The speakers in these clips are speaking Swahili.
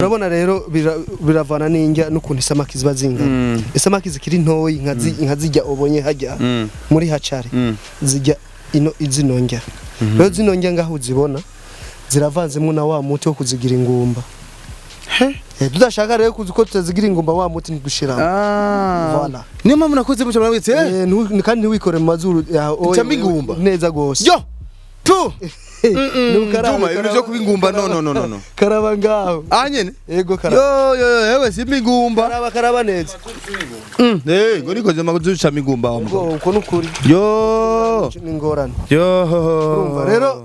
Urabona rero biravana n'injya n'ukuntu isamaki ziba zingana. Isamaki zikiri ntoyi nkazijya obonye hajya muri hacari zijya ino izinonjya. Rero zinonjya ngaho zibona ziravanzemo na wa muti wo kuzigira ingumba. Tudashaka rero ko tuzigira ingumba wa muti nigushiramo. Voilà. Niyo mpamvu nakoze mu cyamara witse kandi ntiwikore mu mazuru cyamba ingumba neza gose. Yo tu Nukara ibyo kubingumba no karaba ngaho anyene yego karaba yo yewe simingumba karaba neza ngo nikoze makuzuca mingumba ngo uko nukuri yo ngorane yo rero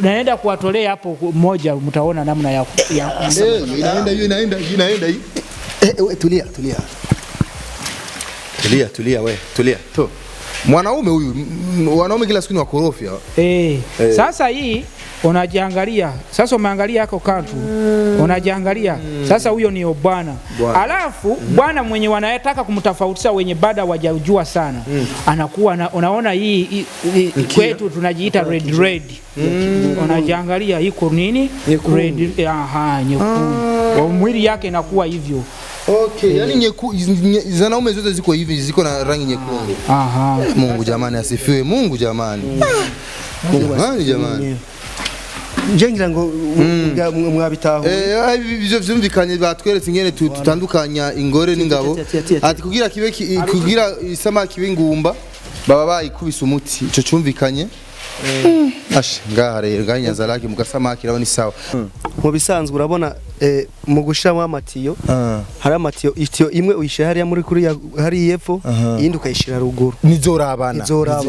naenda kuwatolea hapo moja mtaona namna ya inaenda hii tulia we to mwanaume huyu kila siku ni wakorofia. Sasa hii unajiangalia. Sasa umeangalia yako kantu. Unajiangalia. Sasa huyo ni bwana. Alafu bwana mwenye wanayetaka kumtofautisha wenye bada wajajua sana. Anakuwa unaona hii kwetu tunajiita red. Unajiangalia iko nini? Red nyekundu. Mwili yake inakuwa hivyo. Okay, yani zanaume zote ziko hivi, ziko na rangi nyekundu. Mungu jamani asifiwe, Mungu jamani. Jamani. Njengira ngo mwabitaho. Ibyo vyumvikanye batweretse ingene tutandukanya ingore n'ingabo. Ati kugira isamaki b'ingumba baba bayikubise umuti. Ico cyumvikanye. Ngaha rero NYANZA LAC mugasamaki rabo ni sawa. Mu bisanzwe urabona mu gushiramo amatiyo hari amatiyo itiyo imwe uyishira hariya muri kuri hari yepfo yindi ukayishira ruguru nizorabana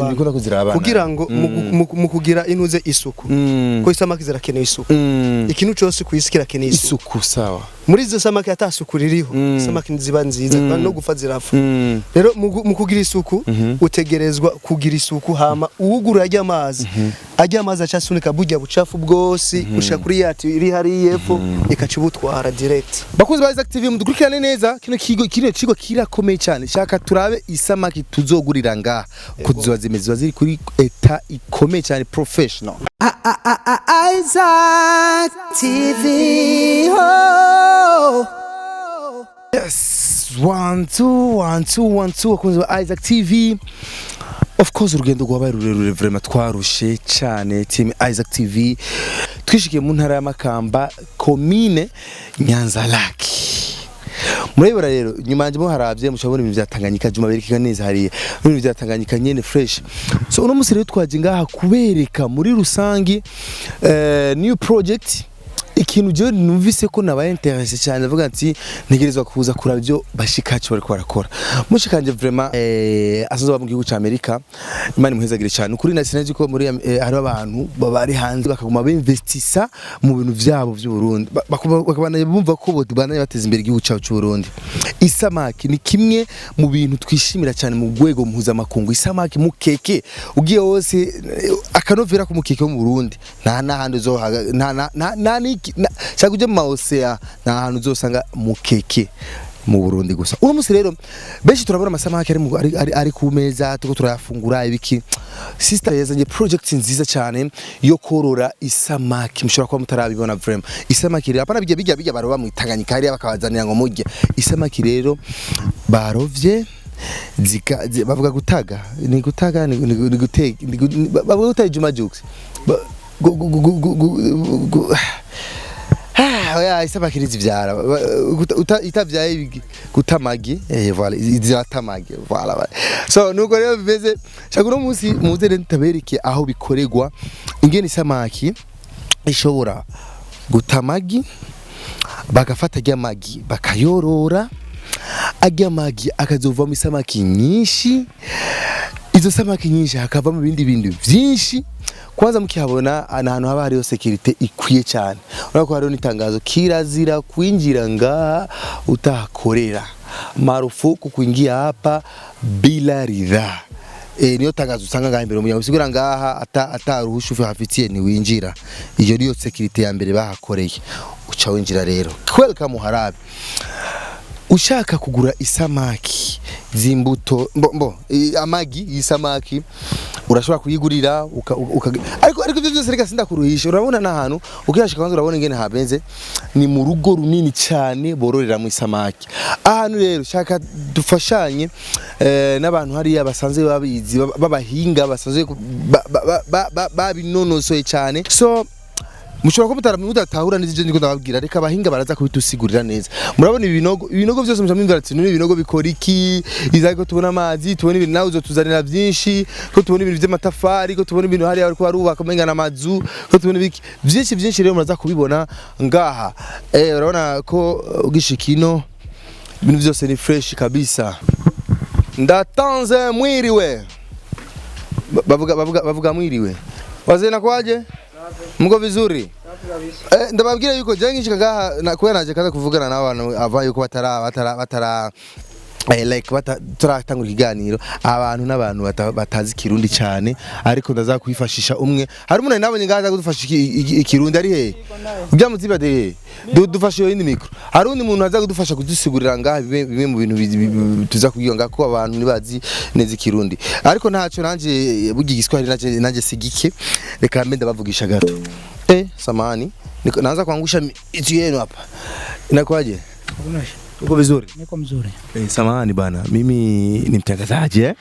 bikunda kuzirabana kugira ngo mu kugira intuze isuku ko isamaki zirakeneye isuku ikintu cyose kuyisikira keneye isuku sawa muri izo samaki atasukuririho samaki nziba nziza kandi no gufa zirafu rero mu kugira isuku utegerezwa kugira isuku hama uwuguru ajya amazi acasunika bujya bucafu bwose usha kuri yati iri hari yepfo ikacibutwara direct. Bakuzi ba Isaac TV mudukurikirane neza kino kigo kirakomeye cyane shaka turabe isamaki tuzogurira ngaha kuziba zimeze ziri kuri eta ikomeye cyane professional. Isaac TV ho. Yes 1 2 bakunzi ba Isaac TV. Of course urugendo rwabaye rurerure vraiment twarushe cyane team Isaac TV twishikiye mu ntara y'Amakamba commune NYANZA LAC. Murabira rero nyuma njye mo haravye mushabona ibintu byatanganyika juma berekeka neza hariye ibintu byatanganyika nyene fresh. So uno musire twaje ngaha kubereka muri rusangi new project ikintu je numvise ko nabaye interesse cyane avuga ati ntegerezwa kuza kurabyo bashikacu bari barakora mushikanje vraiment asoza mu gihugu cya Amerika imani muhezagire cyane ukuri nasinaje ko muri hari abantu babari hanze bakaguma b'investisa mu bintu byabo by'u Burundi bakabana bumva ko bodubana bateza imbere igihugu cyacu cy'u Burundi. Isamaki ni kimwe mu bintu twishimira cyane mu gwego mpuzamakungu. Isamaki mukeke ugiye wose akanovera ku mukeke wo mu Burundi nta handi zo cyaguje mu osea nta hantu uzosanga mukeke mu Burundi gusa. Uno musi rero benshi turabona amasamaki ari ku meza tuko turayafungura ibiki. Sister yazanye project nziza cyane yo korora isamaki mushobora kuba mutarabibona vraiment. Isamaki rero apana bijya baroba mu Tanganyika hariya bakabazanira ngo mujye. Isamaki rero barovye bavuga gutaga ni gutega bavuga gutaga Juma Jokes oya isamaki rizivyara itavyaye gutamagi voilà izatamagi voilà. So nuko rero bimeze shakuno musi muzere ntabereke aho bikoregwa ingene isamaki ishobora gutamagi bagafata ryamagi bakayorora agyamagi akazovamo isamaki nyinshi. Izo samaki nyinshi hakavamo ibindi bintu byinshi. Kwanza mukihabona ahantu haba hariyo security ikwiye cyane. Urako hariyo nitangazo kirazira kwinjira ngaha utahakorera. Marufuku kuingia hapa bila ridhaa. Niyo tangazo usanga ngaha imbere mu bisigura ngaha ataruhusha ufafitiye ni winjira. Iyo niyo security ya mbere bahakoreye. Uca winjira rero. Welcome harabe. Ushaka kugura isamaki zimbuto amagi isamaki urashobora kuyigurira ariko ibyo byose reka sinda kuruhisha. Urabona nahantu ukiyashika kwanza urabona ingene habenze ni mu rugo runini cyane bororera mu isamaki. Ahantu rero shaka dufashanye n'abantu hariya basanze babizi babahinga basanze babinonosoye cyane. So mushobora ko mutatahura n'ivyo ndiko ndababwira, reka abahinga baraza kubitusigurira neza. Murabona ibinogo byose mujamwimvira ati none ibinogo bikora iki, izako ko tubona amazi, tubona ibintu nawe uzotuzanira byinshi, ko tubona ibintu by'amatafari, ko tubona ibintu hari ariko barubaka menga n'amazu, ko tubona byinshi rero muraza kubibona ngaha. Urabona ko ugishikino ibintu byose ni fresh kabisa. Ndatanze mwiriwe. Bavuga mwiriwe. Wazena kwaje? Mko vizuri? Ndababwira yuko jengi chikaga na kuya naje kaza kuvugana n'abantu avayo ko batara like turatangura ikiganiro abantu n'abantu batazi kirundi cyane, ariko ndaza kwifashisha umwe. Hari umuntu nabonye ngaza kudufasha ikirundi ari he? Byamuziba de dufashe yo indi mikro. Hari undi muntu aza kudufasha kudusigurira ngaha bimwe mu bintu tuza kugiye ko abantu nibazi neza ikirundi. Ariko ntaco nanje bugiye Igiswahili nanje sigike, reka mbe ndabavugisha gato. Samani naanza kuangusha itu yenu hapa. Inakwaje? Uko vizuri? Niko mzuri. Samahani bana, mimi ni mtangazaji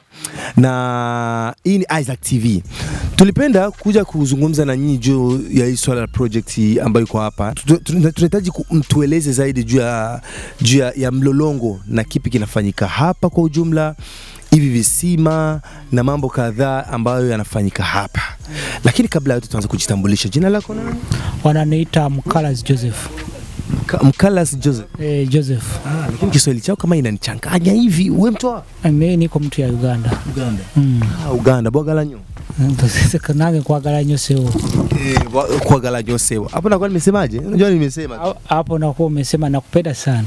na hii ni Isaac TV. Tulipenda kuja kuzungumza na nyinyi juu ya hii swala la project ambayo iko hapa. Tunahitaji mtueleze zaidi juu ya mlolongo na kipi kinafanyika hapa kwa ujumla, hivi visima na mambo kadhaa ambayo yanafanyika hapa. Lakini kabla yote tuanze kujitambulisha. Jina lako nani? Wananiita Mkalas Joseph. Mkalas Joseph. Joseph. Lakini Kiswahili chao kama inanichanganya hivi. Wewe mtu wa? Mimi niko mtu ya Uganda. Uganda bwagalanyo. Sasa kanage kwa galanyo seo. Kwa galanyo seo. Hapo nakuwa nimesemaje? Unajua nimesema. Hapo nakuwa umesema nakupenda sana.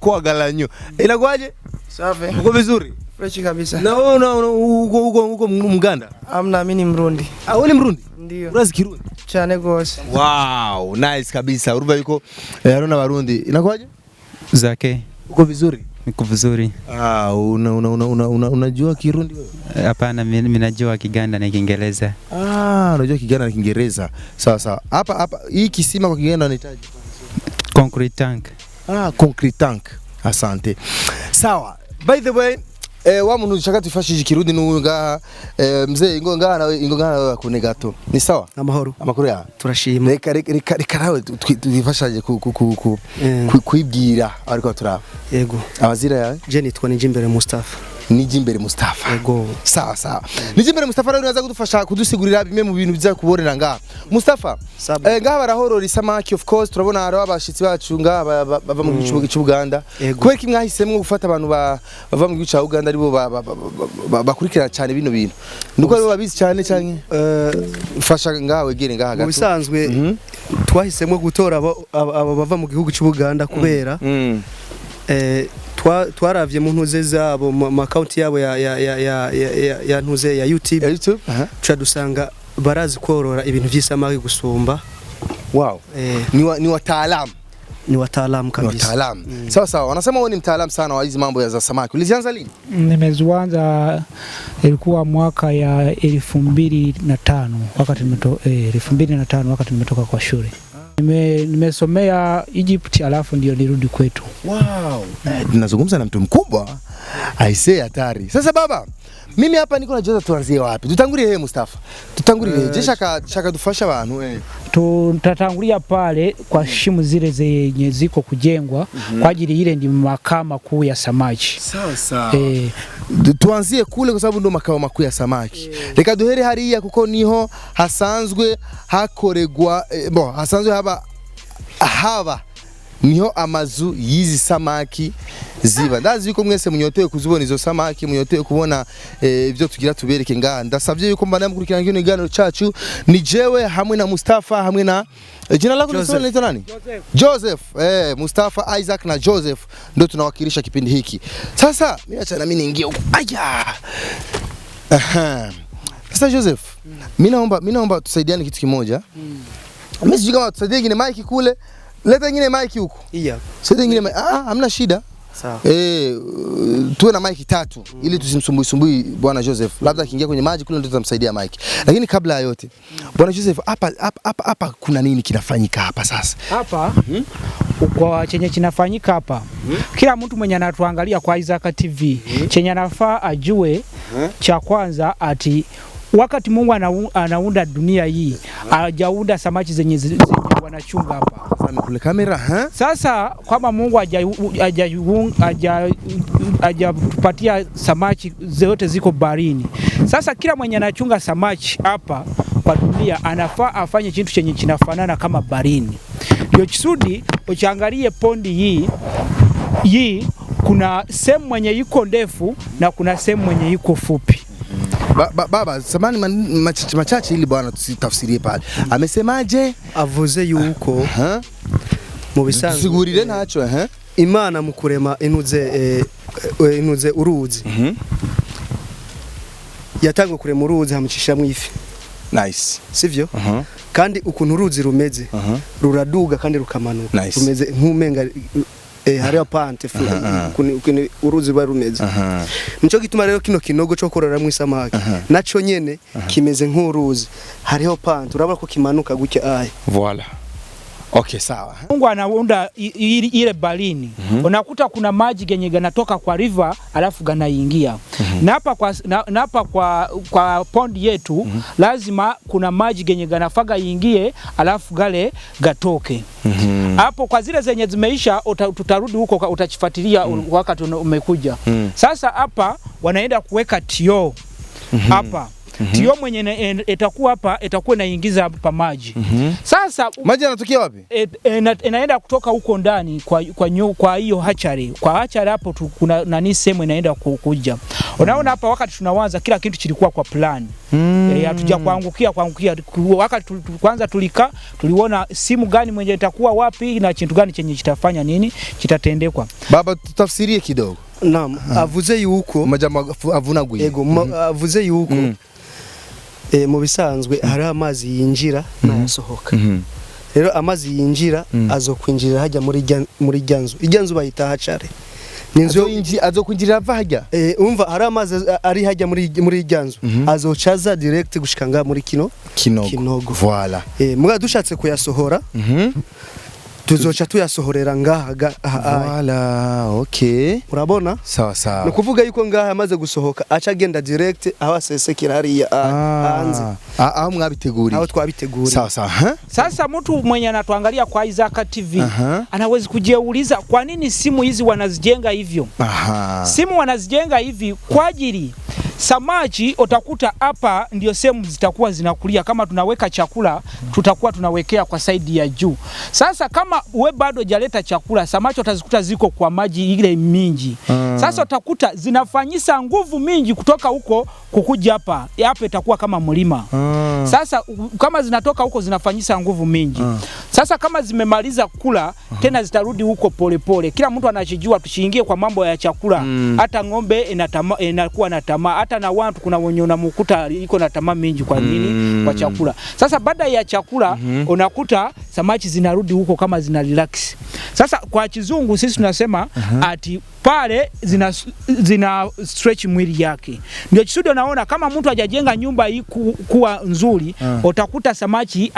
Kwa galanyo. Inakuaje? Safi. Uko vizuri? Fresh kabisa. Na uko Mganda? Amna, mimi ni Mrundi. Wewe ni Mrundi? Ndio. Urazi Kirundi? Cyane gose. Wow, nice kabisa. Uruva yuko arona Barundi. Inakuaje? Zake. Uko vizuri? Niko vizuri. Unajua Kirundi wewe? Hapana, mimi najua Kiganda na Kiingereza. Unajua Kiganda na Kiingereza. Sawa. Hapa hii kisima kwa Kiganda unahitaji? Concrete tank. Concrete tank. Asante. Sawa. By the way, wa muntu ushaka tufashije Kirundi n'unga mzee ingo ngaha kune gato. Ni sawa? Amahoro. Amakuru ya? Turashima. Reka nawe twifashaje kwibwira ariko turaba. Yego. Abazira yawe? Je nitwa Nijimbere Mustafa. Nijimbere Mustafa. Yego. Sawa. Nijimbere Mustafa rero naza kudufasha kudusigurira bimwe mu bintu biza kuborera ngaha. Mustafa, ngaha barahorora isamaki, of course turabona hari abashitsi bacu ngaha bava mu gihugu cy'Uganda. Kubera ki mwahisemwe gufata abantu bava mu gihugu cya Uganda aribo bakurikira cyane bino bintu? Nuko aribo babizi cyane cyane fasha ngaha wegere ngaha gato. Mu bisanzwe twahisemwe gutora abo bava mu gihugu cy'Uganda kubera twaravye mu ntuze zabo mu account yabo ya ntuze ya YouTube cha dusanga barazi korora ibintu by'isamaki gusumba. Wow. Ni wataalamu. Ni wataalamu kabisa. Ni wataalamu. Sawa. Wanasema wewe ni mtaalamu sana wa hizi mambo ya za samaki. Ulianza lini? Nimeanza ilikuwa mwaka ya 2005 wakati 2005 wakati nimetoka kwa shule. Nimesomea Egypt alafu ndio nirudi kwetu. Wow. Tunazungumza na mtu mkubwa. Aisee hatari. Sasa baba, mimi hapa niko najoza tuanzie wapi? Tutangulie Mustafa. Je shaka dufasha abantu tutatangulia pale kwa shimu zile zenye ziko kujengwa kwa ajili ile ndi makao makuu ya samaki. Sawa. Tuanzie kule kwa sababu ndo makao makuu ya samaki. Reka duhere hariya kuko niho hasanzwe hakoregwa hasanzwe haba niho amazu yizi samaki ziba. Ndazi yuko mwese munyotewe kuzibona izo samaki, munyotewe kubona ibyo tugira tubereke ngaha. Ndasabye yuko mbana mukurikirana ngene iganiro cacu ni jewe hamwe na Mustafa hamwe na jina lako ni nani? Joseph. Mustafa, Isaac na Joseph ndio tunawakilisha kipindi hiki. Sasa mimi acha na mimi niingie huko. Sasa Joseph, mimi naomba tusaidiane kitu kimoja. Mimi sijui kama tusaidie ngine mic kule. Leta ngine mic huko. Iya. Sasa ngine hamna shida. Sawa. Tuwe na mic 3 ili tusimsumbui bwana Joseph. Labda akiingia kwenye maji kule ndio tutamsaidia mic. Lakini kabla ya yote, bwana Joseph, hapa kuna nini kinafanyika hapa sasa? Hapa kwa chenye kinafanyika hapa. Kila mtu mwenye anatuangalia kwa Isaac TV, chenye anafaa ajue cha kwanza ati wakati Mungu anaunda dunia hii, hajaunda samaki zenye wanachunga hapa. Sasa kule kamera, Sasa kama Mungu hajatupatia samaki zote ziko barini. Sasa kila mwenye anachunga samaki hapa kwa dunia anafaa afanye kitu chenye kinafanana kama barini. Ndio kisudi ukiangalie pondi hii kuna sehemu mwenye iko ndefu na kuna sehemu mwenye iko fupi. Baba, samani machache ili bwana tusitafsirie pale. Amesemaje? Avuze yuko mu bisanzwe sigurire nacho Imana mu kurema inuze uruzi. Yatangwe kurema uruzi hamucisha mwifi. Nice. Sivyo? Kandi ukuntu uruzi rumeze ruraduga kandi rukamanuka. Rumeze nkumenga hariya pante kuni uruzi barumeze. Nico gituma rero kino kinogo cyo korora mu isamaki naco nyene kimeze nk'uruzi hariho pante urabona ko kimanuka gutya aye. Voilà. Okay, sawa. Mungu anaunda ile barini. Unakuta kuna maji genye ganatoka kwa river alafu ganaingia. Na hapa kwa pond yetu lazima kuna maji genye ganafaga ingie alafu gale gatoke. Hapo kwa zile zenye zimeisha tutarudi huko utachifuatilia wakati umekuja. Sasa hapa wanaenda kuweka tio hapa. Tio mwenye itakuwa hapa itakuwa inaingiza hapa maji. Sasa maji yanatokea wapi? Inaenda kutoka huko ndani kwa hiyo hachari. Kwa hachari hapo kuna nani sehemu inaenda kuja. Unaona hapa wakati tunaanza kila kitu kilikuwa kwa plan. Hatuja kuangukia wakati kwanza tuliona simu gani mwenye itakuwa wapi na kitu gani chenye kitafanya nini kitatendekwa. Baba tutafsirie kidogo. Naam, avuze yuko majama avunaguye. Yego, avuze yuko mu bisanzwe hari amazi yinjira nayasohoka. Rero amazi yinjira azokwinjira hajya muri ryanzu. Iryanzu bayita hacare. Ninzo azokwinjira ava hajya. Umva hari amazi ari hajya muri ryanzu. Azocaza direct gushikanga muri kinogo. Voilà. Muga dushatse kuyasohora. Tuzocha tuyasohorera ngaha. Voilà, okay. Urabona? Sawa. Nukuvuga yuko ngaha amaze gusohoka aca genda direct aho asesekera hariya hanze. Aho mwabiteguriye. Aho twabiteguriye. Sawa. Sasa mtu mwenye anatuangalia kwa Isaac TV anaweza kujiuliza kwa nini simu hizi wanazijenga hivyo? Simu wanazijenga hivi kwa ajili samaki utakuta hapa ndio sehemu zitakuwa zinakulia. Kama tunaweka chakula tutakuwa tunawekea kwa side ya juu. Sasa kama we bado jaleta chakula samaki utazikuta ziko kwa maji ile mingi. Sasa utakuta zinafanyisa nguvu mingi kutoka huko kukuja hapa. Hapa itakuwa kama mlima. Sasa kama zinatoka huko zinafanyisa nguvu mingi. Sasa kama zimemaliza kula tena zitarudi huko polepole. Kila mtu anachijua tushiingie kwa mambo ya chakula. Hata ng'ombe inakuwa na tamaa. Hata na watu kuna wenye unamkuta iko na tamaa mingi kwa nini? Kwa chakula. Sasa baada ya chakula unakuta samaki zinarudi huko kama zina relax. Sasa kwa kizungu sisi tunasema ati pale zina stretch mwili yake. Ndio kisudi unaona kama mtu hajajenga nyumba hii kuwa nzuri, utakuta samaki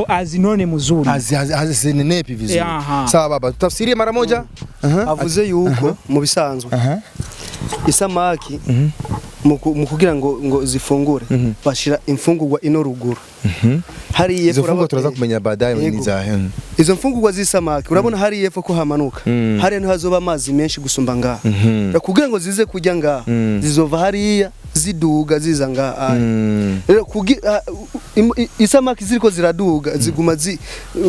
azinone mzuri. Azinenepi vizuri. Sawa baba, tutafsirie mara moja. Avuze yuko mu bisanzwe. Isamaki mu kugira ngo zifungure bashira imfungurwa ino ruguru. Hari yefo urabona turaza kumenya baadaye nizahe. Izo mfungurwa z'isamaki urabona hari yefo ko hamanuka. Hari no hazoba amazi menshi gusumba ngaha. Kugira ngo zize kujya ngaha zizova hariya ziduga ziza ngaha. Rero isamaki ziriko ziraduga ziguma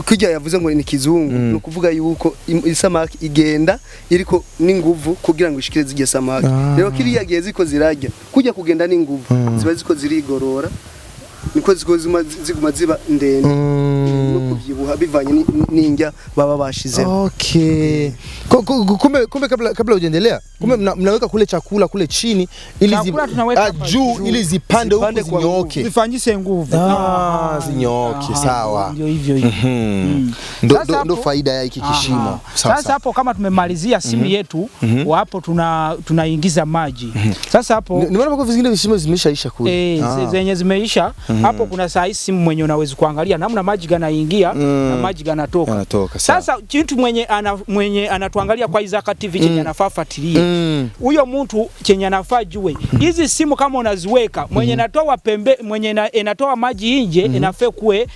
kujya yavuze ngo ni kizungu no kuvuga yuko isamaki igenda iriko n'inguvu kugira ngo ishikire zige samaki. Rero kiriya gihe ziko zirajya kujya kugenda n'inguvu ziba ziko zirigorora niko ziguma ziba ndende no kubyibuha bivanye n'injya baba bashize. Okay. Kumbe kabla hujaendelea Kumbe mnaweka kule chakula kule chini ili juu ili zipande huko zinyooke. Zifanyise nguvu. Zinyooke, sawa. Ndio hivyo. Ndo faida ya hiki kishimo. Sasa hapo kama tumemalizia simu yetu, hapo tunaingiza maji. Sasa hapo nimeona kwa vingine vishimo zimeshaisha kule. Zenye zimeisha, hapo kuna saa hii simu mwenye unaweza kuangalia namna maji yanaingia na maji yanatoka. Sasa kitu mwenye anatuangalia kwa Isaac TV chenye anafaa fuatilia. Huyo mtu chenye anafaa jue. Hizi simu kama unaziweka mwenye anatoa pembe, mwenye inatoa maji nje, inafaa kuwe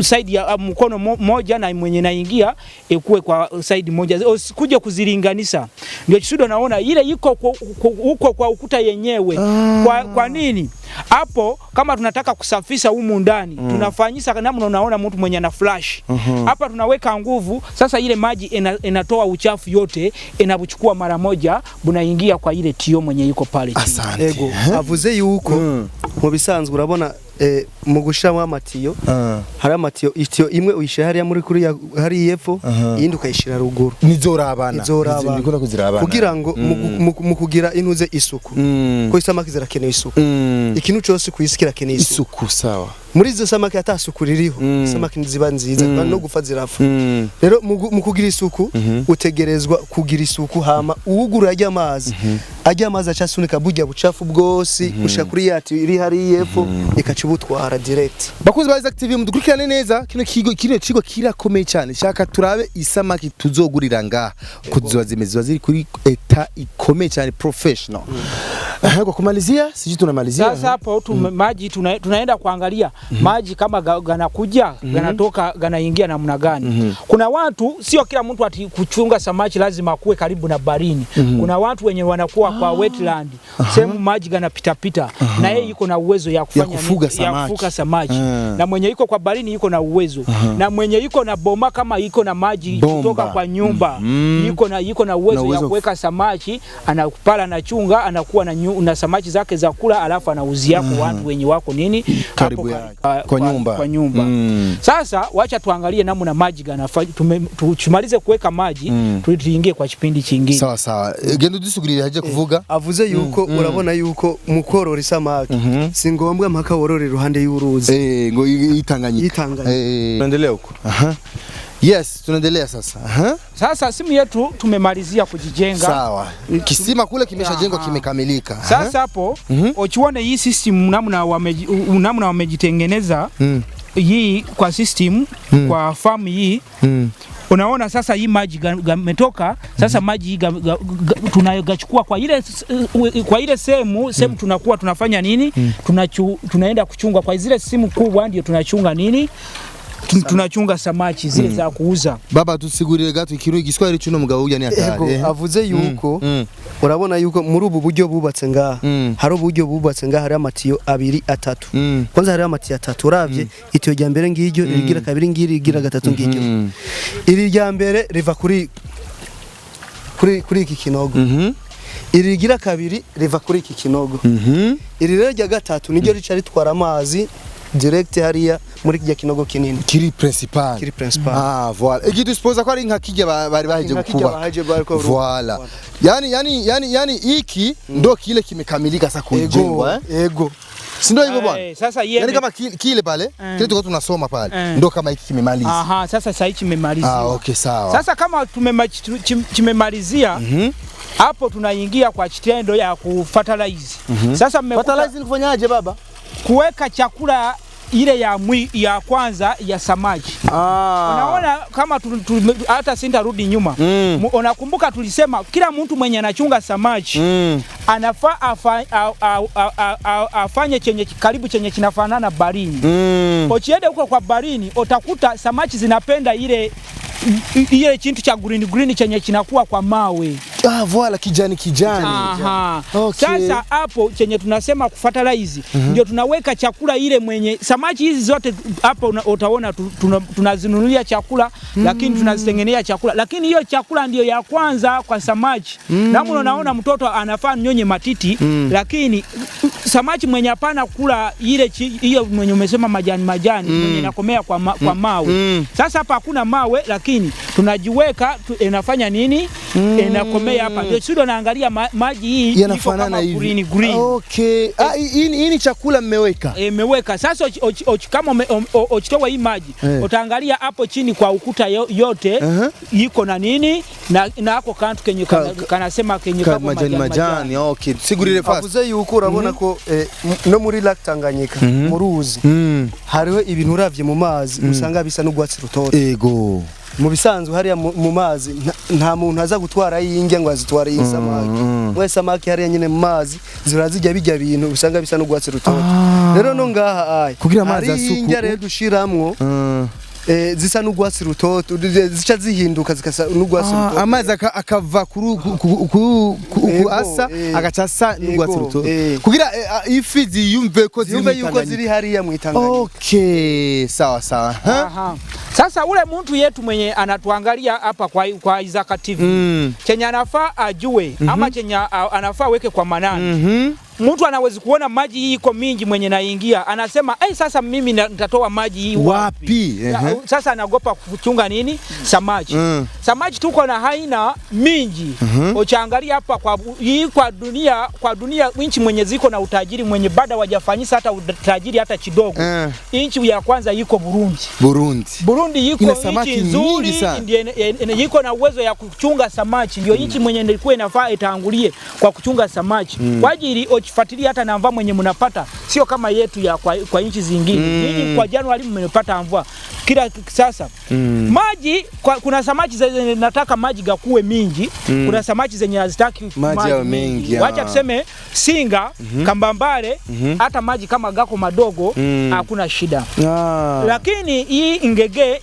side ya mkono moja na mwenye naingia ikuwe kwa side moja, usikuje kuzilinganisha. Ndio Chisudo naona ile iko huko kwa ukuta yenyewe. Kwa nini? Hapo kama tunataka kusafisha humu ndani, tunafanyisha namna unaona mtu mwenye ana flash. Hapa tunaweka nguvu, sasa ile maji inatoa uchafu yote, inabuchukua mara moja, bunaingia kwa ile tio mwenye yuko pale chini. Ego avuze yuko mu bisanzwe urabona mu gushiramo amatiyo, hari amatiyo itiyo imwe uyishira hariya muri kuri hari yepfo, yindi ukayishira ruguru. Nizorabana kugira ngo mu kugira intuze isuku, ko isamaki zirakeneye isuku. Ikintu cyose kuyisikira keneye isuku, sawa. Muri izo samaki atasukuririho, samaki ziba nziza no gufa zirafu. Rero mu kugira isuku utegerezwa kugira isuku, hama uwugura ajya amazi acasunika bujya bucafu bwose ushakuri yati iri hari yepfo ikacubutwara direct. Bakuzi ba Isaac TV mudukurikirane neza, kino kigo kirakomeye cyane. Shaka turabe isamaki tuzogurira nga kuziba zimeze ziri kuri eta ikomeye cyane professional. Kwa kumalizia, sisi tunamalizia. Sasa hapo maji tunaenda kuangalia maji kama ganakuja, ganatoka, ganaingia namna gani. Kuna watu, sio kila mtu ati kuchunga samaki lazima kuwe karibu na barini. Kuna watu wenye wanakuwa kwa wetland, sehemu maji ganapita na yeye yuko na uwezo ya kufanya kufuga samaki. Na mwenye yuko kwa barini yuko na uwezo. Na mwenye yuko na boma kama yuko na maji kutoka kwa nyumba, yuko na uwezo ya kuweka samaki, anakupala na chunga, anakuwa na samaki zake za kula, alafu anauzia kwa watu wenye wako nini karibu kwa nyumba. Sasa wacha tuangalie namna maji ganafanya, tumalize kuweka maji, tuingie kwa kipindi kingine. Sawa. Gendo dusugirire haje kuvuga. Avuze yuko urabona yuko mukorora isamaki singombwa mpaka worore iruhande y'uruzi. Ngo itanganyika. Tunaendelea huko. Yes, tunaendelea sasa. Sasa simu yetu tumemalizia kujijenga. Sawa. Kisima kule kimeshajengwa, kimekamilika. Sasa hapo uchione hii system namna wamejitengeneza hii kwa system kwa farm hii. Unaona sasa hii maji gametoka, sasa maji tunayogachukua kwa ile sehemu tunakuwa tunafanya nini? Tunaenda kuchunga kwa zile simu kubwa, ndio tunachunga nini? Tunachunga samaki zile za kuuza. Baba tusigurire gato ikiru igiswahili cyuno mugabo ujya ni atari. Avuze yuko urabona yuko muri ubu buryo bubatse ngaha, hari uburyo bubatse ngaha, hari amatiyo 2 3. Kwanza hari amatiyo 3 uravye, itiyo rya mbere ngiryo, irigira kabiri ngiri, irigira gatatu ngiryo. Iri rya mbere riva kuri iki kinogo. Irigira kabiri riva kuri iki kinogo. Iri rero rya gatatu niryo rica ritwara amazi direct hariya muri kijya kinogo kinini kiri principal. Voilà. Igi dispose ko ari nka kijya bari baheje kuba. Voilà. Yani iki ndo kile kimekamilika sasa kujengwa. Ego. Si ndio hivyo bwana? Sasa yani kama kile pale, kile tulikuwa tunasoma pale, ndo kama hiki kimemaliza. Sasa hiki kimemalizia. Okay, sawa. Sasa kama tumemalizia, hapo tunaingia kwa kitendo ya kufertilize. Sasa fertilize ni kufanyaje baba? Kuweka chakula ile ya kwanza ya samaki. Unaona kama hata sintarudi nyuma. Unakumbuka tulisema kila mtu mwenye anachunga samaki anafaa afanye karibu chenye kinafanana barini. Ukienda huko kwa barini utakuta samaki zinapenda ile chintu cha green chenye kinakuwa kwa mawe. Voilà, kijani. Okay. Sasa hapo chenye tunasema kufertilize ndio tunaweka chakula ile mwenye samaki hizi zote hapo utaona tunazinunulia chakula lakini tunazitengenezea chakula, lakini hiyo chakula ndio ya kwanza kwa samaki. Namu unaona mtoto anafaa nyonye matiti lakini samaki mwenye hapana kula ile hiyo mwenye umesema majani mwenye nakomea kwa mawe. Sasa hapa hakuna mawe lakini tunajiweka inafanya nini? Inakomea hapa ndio studio naangalia maji hii yanafanana hivi. Green. Okay. Hii ni chakula mmeweka. Mmeweka. Sasa kama ochitoa hii maji, utaangalia hapo chini kwa ukuta yote iko na nini na hako kantu kenye kanasema kenye kama majani. Okay. Sigurire fast. Avuze yuko urabona ko no muri Lac Tanganyika mu ruzi hariho ibintu uravye mu mazi usanga bisa n'ugwatsi rutoto. Ego. Mu bisanzwe hariya mu mazi nta muntu aza gutwara yinge ngo azitware yisamaki. Mwe samaki hariya nyine mu mazi zirazijya bijya bintu usanga bisa n'ugwatsi rutoto. Rero no ngaha kugira amazi asuku inge rero dushiramwo zisa n'ugwatsi rutoto zica zihinduka zikasa n'ugwatsi rutoto. Amazi akava ku asa agacasa n'ugwatsi rutoto kugira ifi ziyumve ko ziri hariya mu Tanganyika. Okay, sawa sawa. Sasa ule mtu yetu mwenye anatuangalia hapa kwa Isaac TV chenye anafaa ajue ama chenye anafaa weke kwa manani. Mtu anaweza kuona maji hii iko mingi mwenye naingia anasema sasa mimi nitatoa maji hii wapi? Sasa anagopa kuchunga nini? Samaki. Samaki tuko na haina mingi. Ukiangalia hapa kwa dunia nchi mwenye ziko na utajiri mwenye bado hawajafanyisa hata utajiri hata kidogo. Nchi ya kwanza iko Burundi iko nchi nzuri ndiye iko na uwezo ya kuchunga samaki. Ndio nchi mwenye ilikuwa inafaa itangulie kwa kuchunga samaki. Kwa ajili ukifuatilia hata na mvua mwenye mnapata sio kama yetu ya kwa nchi zingine. Ninyi kwa Januari mmepata mvua kila sasa. Maji kuna samaki zenye nataka maji gakuwe mingi, kuna samaki zenye hazitaki maji mengi. Wacha tuseme singa, kambambare, hata maji kama gako madogo hakuna shida. Lakini hii ngege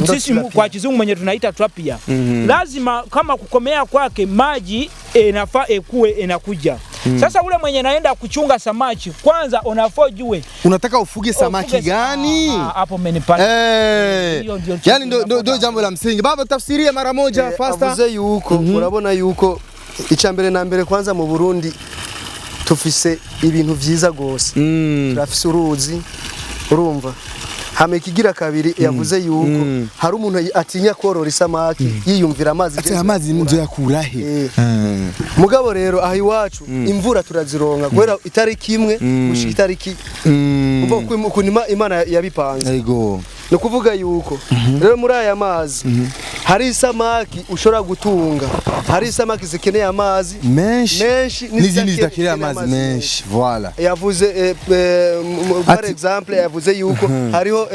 sisi kwa kizungu mwenye tunaita trapia. Lazima kama kukomea kwake maji inafaa ekuwe inakuja. Sasa ule mwenye naenda kuchunga samaki kwanza unafaa jue unataka ufuge samaki gani? Hapo umenipata. Yani ndio jambo la msingi. Baba tafsiria mara moja faster. Avuze yuko urabona yuko icambere na mbere kwanza mu Burundi tufise ibintu vyiza gose. Turafise uruzi urumva. Hame Kugira kabiri yavuze yuko hari umuntu atinya korora isamaki yiyumvira amazi nzo yakurahe. Mugabo rero aho iwacu imvura turazironka gwera itariki imwe gushika itariki umva kunima Imana yabipanze. Yego. No kuvuga yuko rero muri aya mazi hari isamaki ushobora gutunga, hari isamaki zikeneye amazi menshi n'izindi zidakeneye amazi menshi. Voilà. Yavuze par exemple yavuze yuko hariho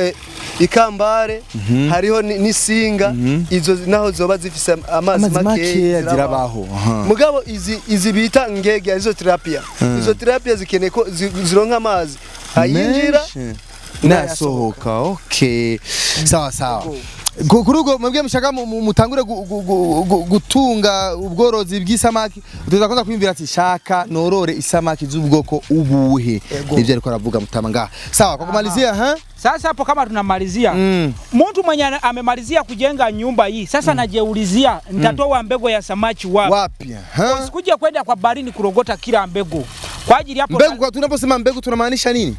ikambare hariho nisinga izo naho zoba zifise amazi make zirabaho. Mugabo izi bita ngege izo terapia zikeneye ko zironka amazi ayinjira nasohoka. Okay, sawa. Kurugo mwebwe mushaka mutangure gutunga ubworozi bw'isamaki tuza kwanza kwimvira ati shaka norore isamaki z'ubwoko ubuhe. Nivyo ariko aravuga mutama ngaha. Sawa, kwa kumalizia Sasa hapo kama tunamalizia mtu mwenye amemalizia kujenga nyumba hii sasa najeulizia nitatoa mbegu ya samaki wapi? Usikuje kwenda kwa barini kurogota kila mbegu. Kwa ajili hapo mbegu, kwa tunaposema mbegu tunamaanisha nini?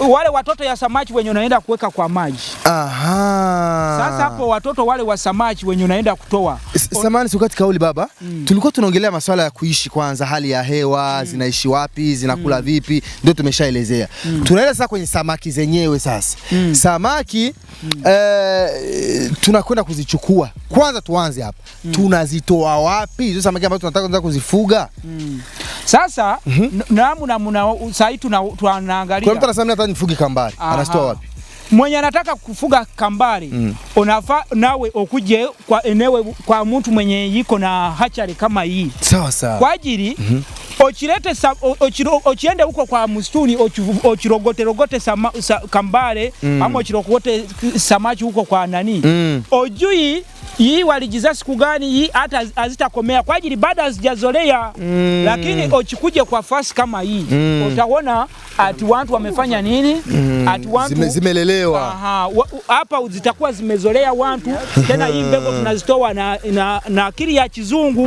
Wale watoto ya samaki wenye unaenda kuweka kwa maji. Sasa hapo watoto wale wa samaki wenye unaenda kutoa. Samani sukati kauli baba. Tulikuwa tunaongelea masuala ya kuishi kwanza, hali ya hewa, zinaishi wapi, zinakula vipi, ndio tumeshaelezea. Tunaenda sasa kwenye samaki zenyewe sasa. Samaki tunakwenda kuzichukua. Kwanza tuanze hapa. Tunazitoa wapi? Hizo samaki ambazo tunataka kuzifuga. Sasa sasa tunaangalia. Kwa mtu anasema nataka nifuge kambari. Anazitoa wapi? Mwenye anataka kufuga kambari unafaa nawe ukuje kwa enewe kwa mtu mwenye yiko na hachari kama hii. Sawa. Kwa ajili ochilete ochiende huko kwa msituni ochirogote kambare ama ochirogote samaki huko kwa nani. Ojui hii walijiza siku gani hii hata hazitakomea kwa ajili baada hazijazolea. Lakini ochikuje kwa fasi kama hii utaona ati watu wamefanya nini? Ati watu zimelelewa. Hapa zitakuwa zimezolea watu. Tena hii mbegu tunazitoa na akili ya kizungu,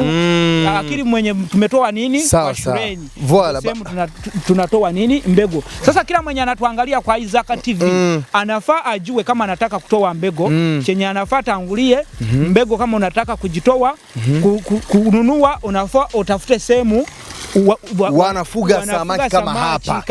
akili mwenye tumetoa nini kwa shuleni. Voilà. Tunatoa nini mbegu. Sasa kila mwenye anatuangalia kwa Isaac TV anafaa ajue kama anataka kutoa mbegu chenye anafaa tangulie mbegu kama unataka kujitoa kununua, unafaa utafute sehemu wanafuga samaki kama hapa.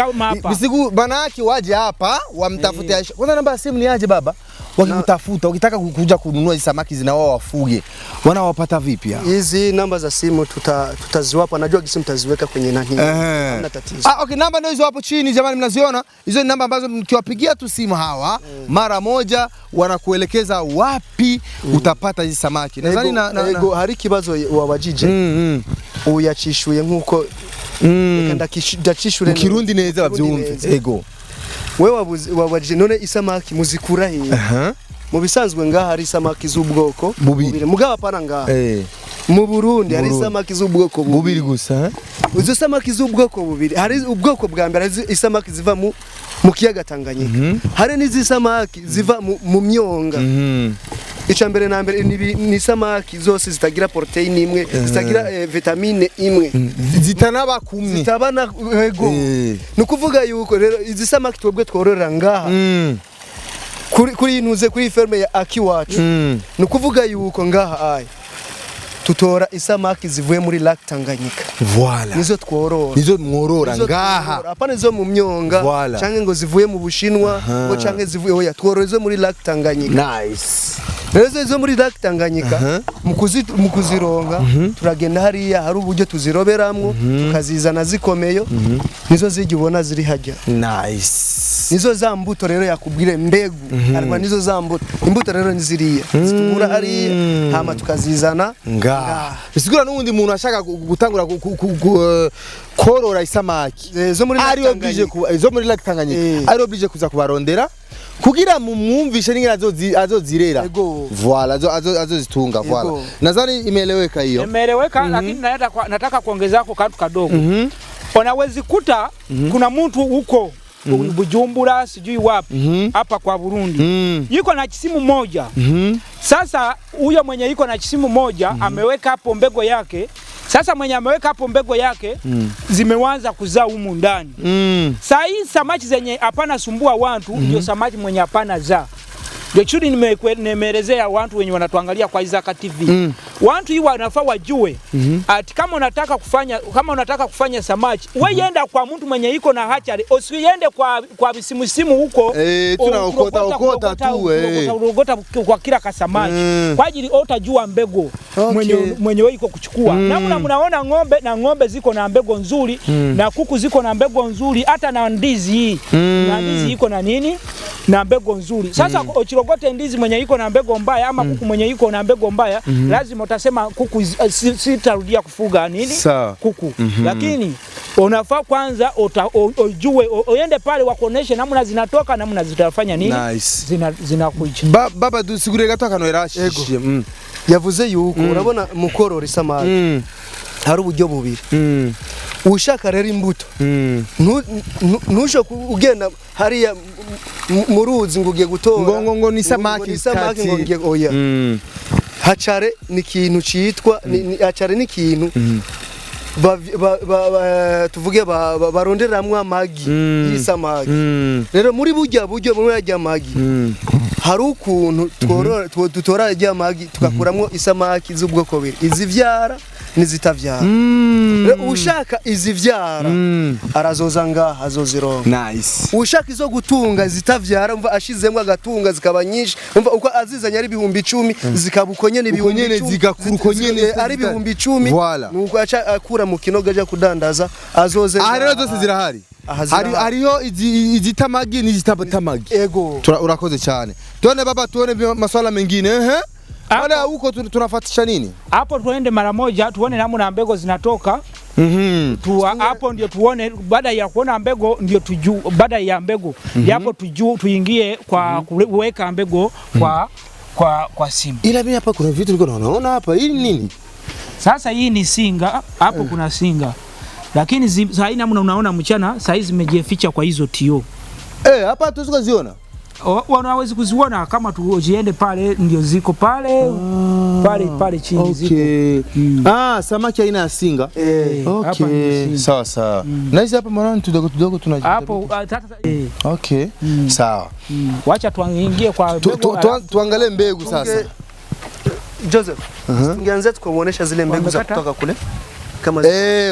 Bisiku banaki waje hapa wamtafute Aisha. Kwanza namba ya simu ni aje baba? Wakimtafuta, ukitaka kuja kununua hizo samaki zina wao wafuge, wanawapata vipi hapa? Hizi namba za simu tutaziwapa, najua kisi mtaziweka kwenye nani. Hamna tatizo. Okay, namba ndio hizo hapo chini jamani, mnaziona? Hizo ni namba ambazo mkiwapigia tu simu hawa mara moja wanakuelekeza wapi utapata hizi samaki. Nadhani hari kibazo wabajije. Uyachishuye nkuko ndakishure Kirundi neza bavyumve. Ego. Wewe wabajije none isamaki muzikura he? Mu bisanzwe ngaha hari isamaki z'ubwoko bubiri. Mugaba pana ngaha. Mu Burundi hari isamaki z'ubwoko bubiri gusa. Uzo samaki z'ubwoko bubiri. Hari ubwoko bwa mbere isamaki ziva mu kiyaga Tanganyika. Hari n'izi samaki ziva mu myonga. Icambere na mbere ni samaki zose zitagira proteine imwe, zitagira vitamine imwe, zitanaba kumwe, zitabana ego. Nukuvuga yuko rero izi samaki twebwe tworora ngaha kuri inuze kuri ferme ya Aki wacu. Nukuvuga yuko ngaha ai tutora isamaki zivuye muri lac Tanganyika. Voilà. Nizo tworora. Nizo mworora ngaha. Apana zo mu myonga, canke ngo zivuye mu Bushinwa, ngo canke zivuye oya tworora zo muri lac Tanganyika. Nice. Rero zo muri lac Tanganyika mu kuzironga turagenda hariya hari uburyo tuziroberamwo tukazizana zikomeyo nizo zigi ubona ziri hajya. Nice. Nizo za mbuto rero yakubwire mbegu ariko nizo za imbuto rero niziriya zitubura hariya hama tukazizana ngaha. Bisigura n'undi muntu ashaka gutangura korora isamaki zo muri lac Tanganyika ari oblige kuza kubarondera kugira mumwumvishe n'ingene azozirera. Voilà, azozitunga. Voilà. Nadhani imeeleweka hiyo. Imeeleweka, lakini nataka kuongezako kitu kadogo. Unaweza kuta kuna mtu huko Bujumbura sijui wapi hapa kwa Burundi yuko na kisimu moja. Sasa huyo mwenye yuko na kisimu moja ameweka hapo mbego yake. Sasa mwenye ameweka hapo mbego yake zimeanza kuzaa humu ndani. Sasa hii samaki zenye hapana sumbua watu ndio samaki mwenye hapana zaa. Ndio chudi nimeelezea watu wenye wanatuangalia kwa Isaac TV. Watu hii wanafaa wajue ati kama unataka kufanya samaki, wewe yenda kwa mtu mwenye iko na hachari, usiende kwa visimu huko. Tunaokota tu urogota kwa kila kasamaki. Kwa ajili utajua mbego mwenye wewe iko kuchukua. Namna mnaona ng'ombe ziko na mbego nzuri na kuku ziko na mbego nzuri, hata na ndizi hii. Na ndizi iko na nini? Na mbego nzuri. Sasa uchirogote ndizi mwenye iko na mbego mbaya ama kuku mwenye iko na mbego mbaya, lazima utasema kuku sitarudia kufuga nini? Kuku. Lakini unafaa kwanza ujue uende pale wakuoneshe namna zinatoka namna zitafanya nini? Zinakuja. Baba dusigure gato akanoera shishe. Yavuze yuko urabona mukorora isamaki. Hari uburyo bubiri. Ushaka rero imbuto. Nusho ugenda hariya muruzi ngugiye gutora ngo ni samaki ngugiye oya. Hacare ni kintu citwa hacare ni kintu tuvuge baronderamwe amagi y'isamaki. Rero muri buryo muri ajya amagi hari ukuntu dutora ajya amagi tugakuramwo isamaki z'ubwoko bubiri, izivyara nizitavyara. Ushaka izivyara arazoza ngaha azozironka. Nice. Ushaka izo gutunga zitavyara umva ashizemwe agatunga zikaba nyinshi umva uko azizanya ari 10,000 zikabukonye ni 10,000 zigakuruko nyene ari 10,000 nuko acha akura mu kinoga aja kudandaza azoze. Rero zose zirahari. Hariyo izitamagi n'izitatamagi. Ego. Urakoze cyane. Tuone baba tuone maswala mengine Wala huko tunafatisha nini? Hapo tuende mara moja tuone namna mbego zinatoka. Hapo ndio tuone baada ya kuona mbego ndio tujue baada ya mbego. Hapo tuingie kwa kuweka mbego kwa simu. Ila mimi hapa kuna vitu niko naona hapa. Hii nini? Sasa hii ni singa, hapo kuna singa. Lakini sasa namna unaona mchana sasa hizi zimejificha kwa hizo tio. Hapa tuziona. Wanaweza kuziona kama tujiende pale ndio ziko pale pale chini ziko. Samaki aina ya singa. Okay. Sawa. Na hizi hapa mwanangu tudogo tunajua. Hapo okay. Sawa. Wacha tuingie kwa mbegu. Tuangalie mbegu sasa. Joseph, tungeanza tukaonesha zile mbegu za kutoka kule. Kama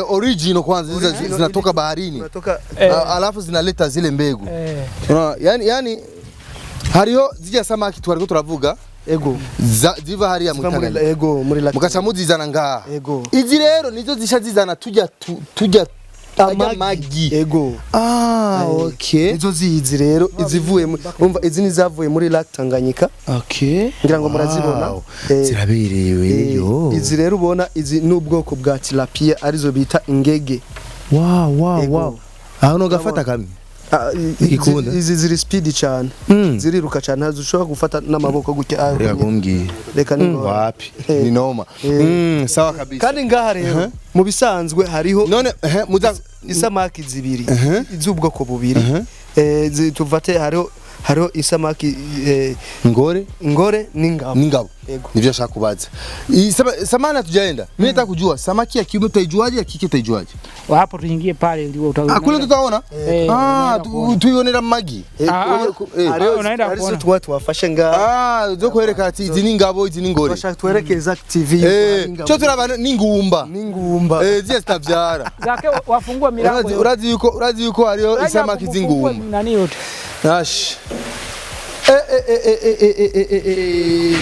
original kwanza zinatoka baharini. Alafu zinaleta zile mbegu. Yani hariho zijya samaki twariko turavuga ziva hariya mutagala mukacamuzi zana ngaha izi rero nizo zisha zizana tujya amagi okay izo zizi rero izivuye umva izi nizavuye muri Lac Tanganyika ngira ngo murazibona ziraberewe yo izi rero ubona izi n'ubwoko bwa tilapia arizo bita ingege wow aho no gafata kamwe izi ziri speed cyane ziriruka cyane hazushobora gufata n'amaboko gutya yagumbwiye reka ni wapi ni noma sawa kabisa kandi ngaha rero mu bisanzwe hariho none muza isamaki zibiri iz'ubwoko bubiri tuvate hariho isamaki ngore n'ingabo nivyo ashaka kubaza samana tujaenda mimi nataka kujua samaki ya kiume utaijuaje ya kike utaijuaje hapo tuingie pale ndio utaona kule tutaona tuionera magi unaenda kuona tuwa tuwafashe nga zo kwereka ati izi n'ingabo izi n'ingore bashaka twereke Isaac TV cyo turaba n'ingumba ziye zitavyara zake wafungua milango urazi yuko hariyo isamaki z'ingumba nani yote Ash.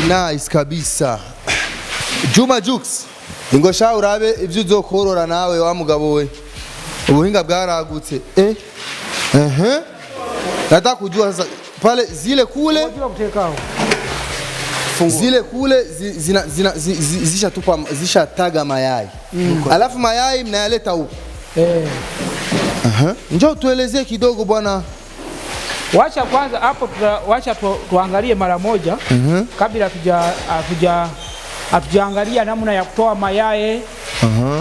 Nice kabisa. Juma Jux. Ingosha urabe ivyo uzokorora nawe wa mugabo we. Ubuhinga bwaragutse. Nataka kujua sasa pale zile kule zile kule zishataga mayai. Alafu mayai mnayaleta huko. Njoo tuelezee kidogo bwana. Wacha kwanza hapo wacha tuangalie mara moja kabla hatujaangalia namna ya kutoa mayai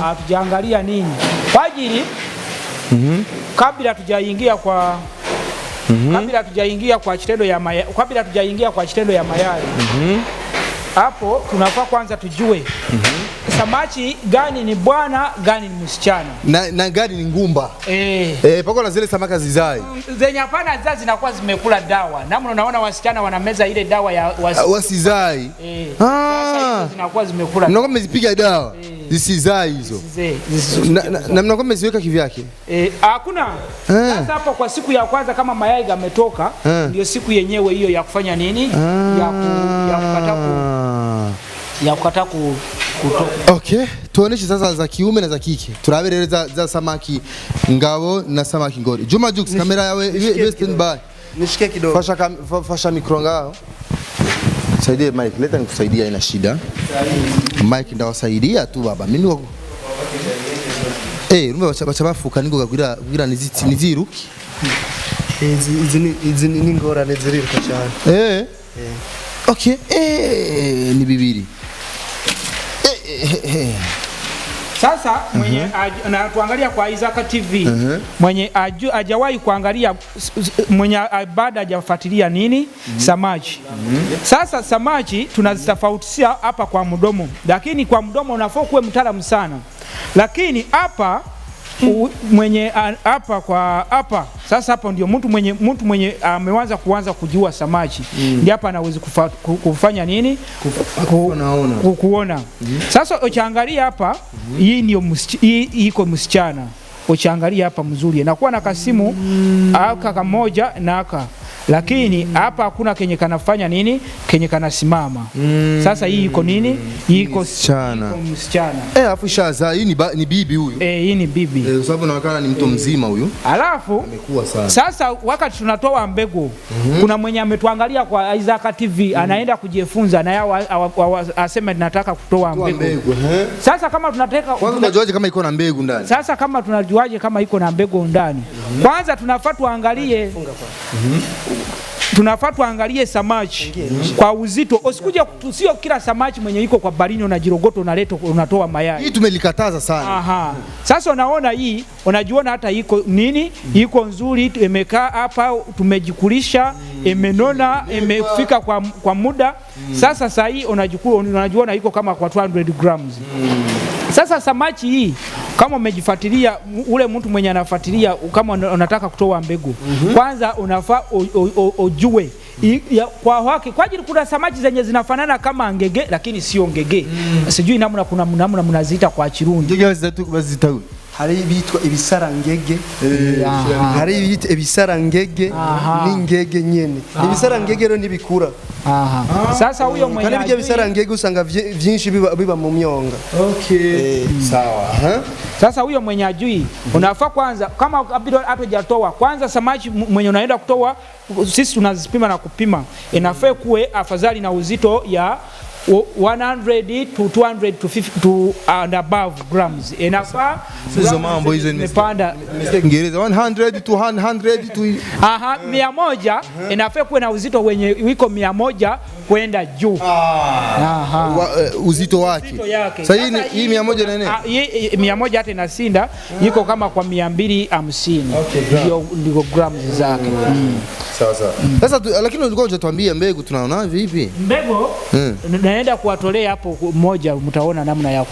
hatujaangalia nini kwa ajili kabla hatujaingia kwa kitendo ya mayai hapo tunafaa kwanza tujue samaki gani ni bwana gani ni msichana na gani ni ngumba pako na zile samaki zizai zenye hapana zizai zinakuwa zimekula dawa namna unaona wasichana wanameza ile dawa ya wasizai sasa zinakuwa zimekula mnakuwa mmezipiga dawa zisizai hizo na mnakuwa mmeziweka kivyake hakuna sasa hapo kwa siku ya kwanza kama mayai yametoka ndio siku yenyewe hiyo ya kufanya nini ya kukata Okay, tuoneshe sasa za kiume na za kike. Turabe za samaki ngabo na samaki ngori. Juma Jux, kamera yawe iwe stand by. Nishike kidogo. Fasha mikro ngao. Saidie mic, leta nikusaidia ina shida. Mic ndawasaidia tu baba. Mimi wako. Rumba bacha bafuka ningo kugira niziruki. Izi ni ngora neziriruka cyane. Okay, ni bibiri. Sasa mwenye tuangalia kwa Isaac TV mwenye hajawahi kuangalia mwenye baada hajafuatilia nini samaki sasa samaki tunazitofautisha hapa kwa mdomo lakini kwa mdomo unafaa kuwe mtaalamu sana lakini hapa mwenye hapa kwa hapa sasa hapo ndio mtu mwenye ameanza kujua samaki ndio hapa anaweza kufanya nini kuona sasa ukiangalia hapa hii ndio iko msichana ukiangalia hapa mzuri inakuwa na kasimu aka kamoja na aka lakini hapa hakuna kenye kanafanya nini kenye kanasimama sasa hii iko nini iko msichana afu shaza hii ni bibi huyu hii ni bibi sababu inaonekana ni mtu mzima huyu alafu amekuwa sana sasa wakati tunatoa mbegu kuna mwenye ametuangalia kwa Isaac TV anaenda kujifunza na yao aseme nataka kutoa mbegu sasa kama tunataka kwanza tunajuaje kama iko na mbegu ndani sasa kama tunajuaje kama iko na mbegu ndani kwanza tunafaa tuangalie tunafaa tuangalie samaki kwa uzito usikuje sio kila samaki mwenye iko kwa barini unajirogoto unaleta unatoa mayai hii tumelikataza sana sasa unaona hii unajiona hata iko nini iko nzuri imekaa hapa tumejikulisha imenona imefika kwa muda sasa saa hii unajiona iko kama kwa 200 grams sasa samaki hii kama umejifuatilia ule mtu mwenye anafuatilia kama unataka kutoa mbegu kwanza unafaa ujue kwa haki kwa ajili kuna samaki zenye zinafanana kama ngege lakini sio ngege. Sijui namna kuna namna mnaziita kwa Kirundi. Ngege bazita hari bitwa ibisarangege hari bita ibisarangege n'ingege nyene ibisarangege rero ntibikura sasa huyo mwenye kandi bijya bisarangege usanga vyinshi biba mu myonga sawa sasa huyo mwenye ajui unafaa kwanza kama kabla hatojatoa kwanza samaki mwenye unaenda kutoa sisi tunazipima na kupima inafaa kuwe afadhali na uzito ya 100 to 200 to 50 to and above grams. Inafaa hizo mambo hizo nimepanda Kiingereza 100 to 100 to 100 inafaa kuwe na uzito wenye wiko 100 kwenda juu. Uzito wake. Sasa hii 100 na nene? Hii 100 hata inasinda iko kama kwa 250. Ndio grams zake. Sawa sawa. Sasa lakini ulikuwa unatuambia mbegu tunaona vipi? Mbegu naenda kuwatolea hapo moja mtaona namna ya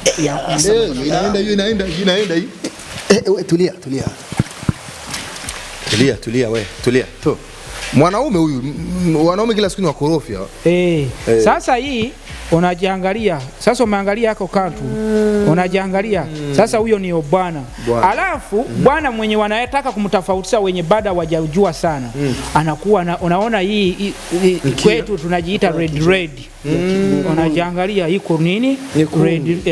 inaenda hii. Tulia. Tulia we. Tulia. To. Mwanaume huyu kila siku ni wakorofia. Sasa hii unajiangalia. Sasa umeangalia yako kantu. Unajiangalia. Sasa huyo ni bwana. Alafu bwana mwenye wanayetaka kumtofautisha wenye bada wajajua sana. Anakuwa unaona hii kwetu tunajiita red. Unajiangalia iko nini? Red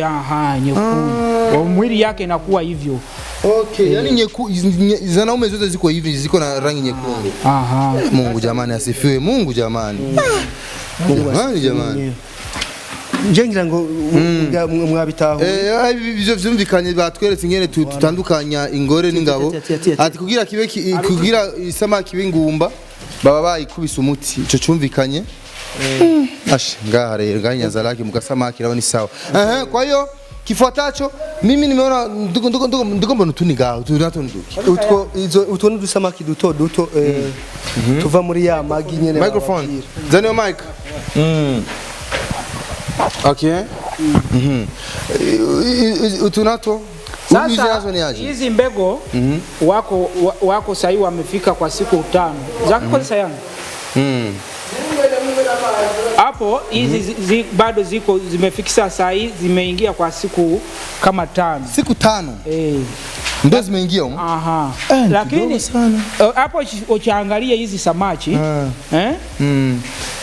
nyekundu. Mwili yake inakuwa hivyo. Yani zanaume zote ziko hivi ziko na rangi nyekundu. Mungu jamani asifiwe. Mungu jamani. Njengira ngo mwabitaho ibyo vyumvikanye batweretse ingene tutandukanya ingore n'ingabo ati kugira isamaki b'ingumba baba bayikubise umuti ico cyumvikanye ngaha rero NYANZA LAC mugasamaki rabo ni sawa kwa hiyo kifuatacho mimi nimeona ndugomba nutunigaho tunatonduki utwo dusamaki duto tuva muri ya magi nyene microphone zanyo mic okay utunato sasa hizi mbego wako sahi wamefika kwa siku 5 zako sayana hapo hizi bado ziko zimefikisha saa hii zimeingia kwa siku kama 5 siku 5 ndio zimeingia lakini hapo ukiangalia hizi samaki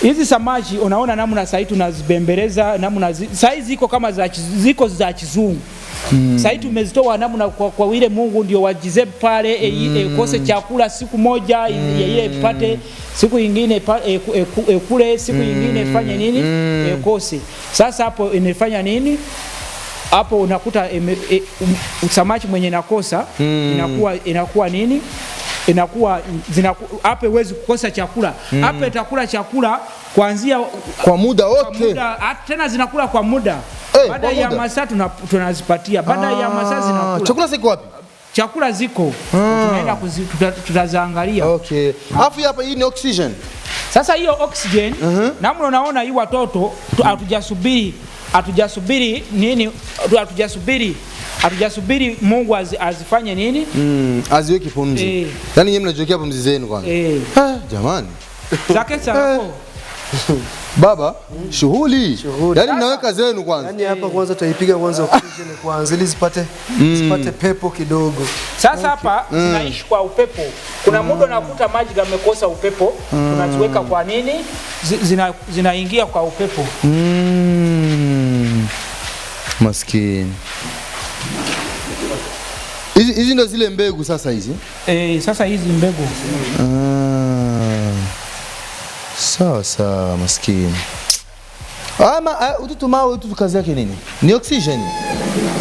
hizi samaki unaona namna sasa tunazibembeleza namna sasa ziko kama ziko za kizungu sasa tumezitoa namna kwa ile Mungu ndio wajize pale kose chakula siku moja yeye ipate siku nyingine kule siku nyingine fanye nini kose sasa hapo inafanya nini hapo unakuta samaki mwenye nakosa inakuwa nini inakuwa hapo huwezi kukosa chakula hapo itakula chakula kuanzia kwa muda wote tena zinakula kwa muda baada ya masaa tunazipatia baada ya masaa zinakula chakula ziko wapi chakula ziko tunaenda tutazaangalia alafu hapa hii ni oxygen sasa hiyo oxygen namna unaona hii watoto hatujasubiri nini hatujasubiri Mungu azifanye nini aziweke pumzi yani nyinyi mnajiwekea pumzi zenu kwanza jamani zake sana baba shughuli yani mnaweka zenu kwanza yani hapa kwanza tutaipiga kwanza oxygen kwanza ili zipate pepo kidogo sasa hapa zinaishi kwa upepo kuna muda nakuta maji yamekosa upepo tunaziweka kwa nini zinaingia kwa upepo maskini hizi ndo zile mbegu sasa hizi sasa hizi mbegu sawa maskini ama ututumawe kazi yake nini ni oxygen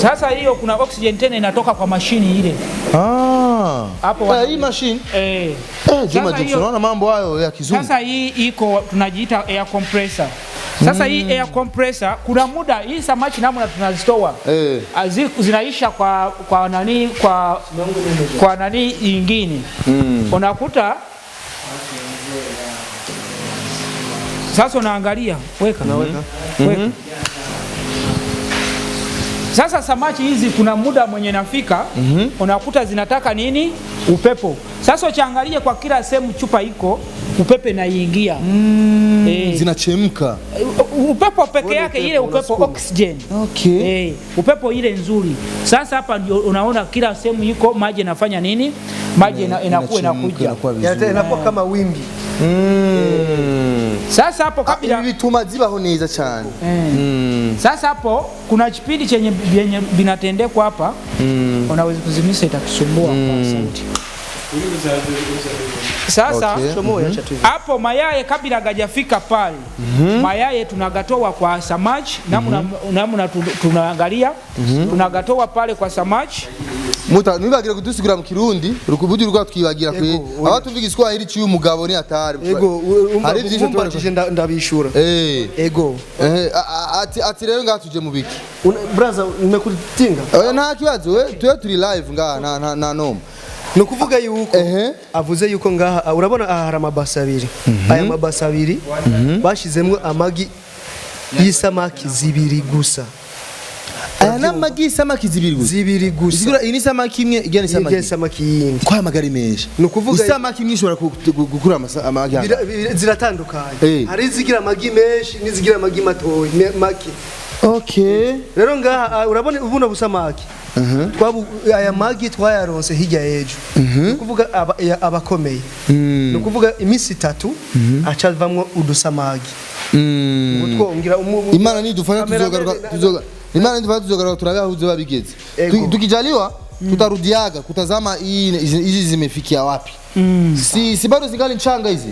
sasa hiyo kuna oxygen tena inatoka kwa mashini ile hapo hii machine Juma tunaona mambo hayo ya kizungu sasa hii iko tunajiita air compressor sasa hii air compressor kuna muda hii samaki namna tunazitoa zinaisha kwa nani nyingine unakuta sasa unaangalia weka Sasa samaki hizi kuna muda mwenye nafika unakuta zinataka nini? Upepo. Sasa ukiangalia kwa kila sehemu chupa iko upepe na ingia. Zinachemka. Upepo peke yake ile upepo oxygen. Okay. Upepo ile nzuri. Sasa hapa ndio unaona kila sehemu iko maji inafanya nini? Maji inakuwa inakuja. Inakuwa kama wimbi. Sasa hapo kabla bituma zibaho neza cyane. Sasa hapo kuna kipindi chenye binatendekwa hapa. Unaweza kuzimisha itakusumbua kwa sauti. Sasa hapo mayai kabla hajafika pale mayai tunagatoa kwa samaki namna tunaangalia tunagatoa pale kwa samaki muta nibagira kudusigura mu kirundi rukubuji rwa twibagira kwe abantu vigiswa iri cyo umugabo ni atari ego hari byinshi twaje ndabishura ego ati rero ngatuje mu biki brother nimekutinga nta kibazo we turi live ngaha na noma nukuvuga yuko avuze yuko ngaha urabona ahara mabasa abiri aya mabasa abiri bashizemwe amagi y'isamaki zibiri gusa aya namagi samaki zibiri gusa zigura ini samaki imwe igene samaki yindi kwa magari menshi nukuvuga samaki imwe ishobora gukura amagi ziratandukanye hari zigira amagi menshi nizigira amagi matoyi maki okay rero ngaha urabona ubuno busamaki twabu aya magi twayaronse hirya ejo nukuvuga abakomeye nukuvuga imisi 3 acavamwo udusamagi utwongira Imana nidufanya tuzogaruka turabahuze babigeze tukijaliwa tutarudiaga kutazama hizi zimefikia wapi si bado zingali nchanga hizi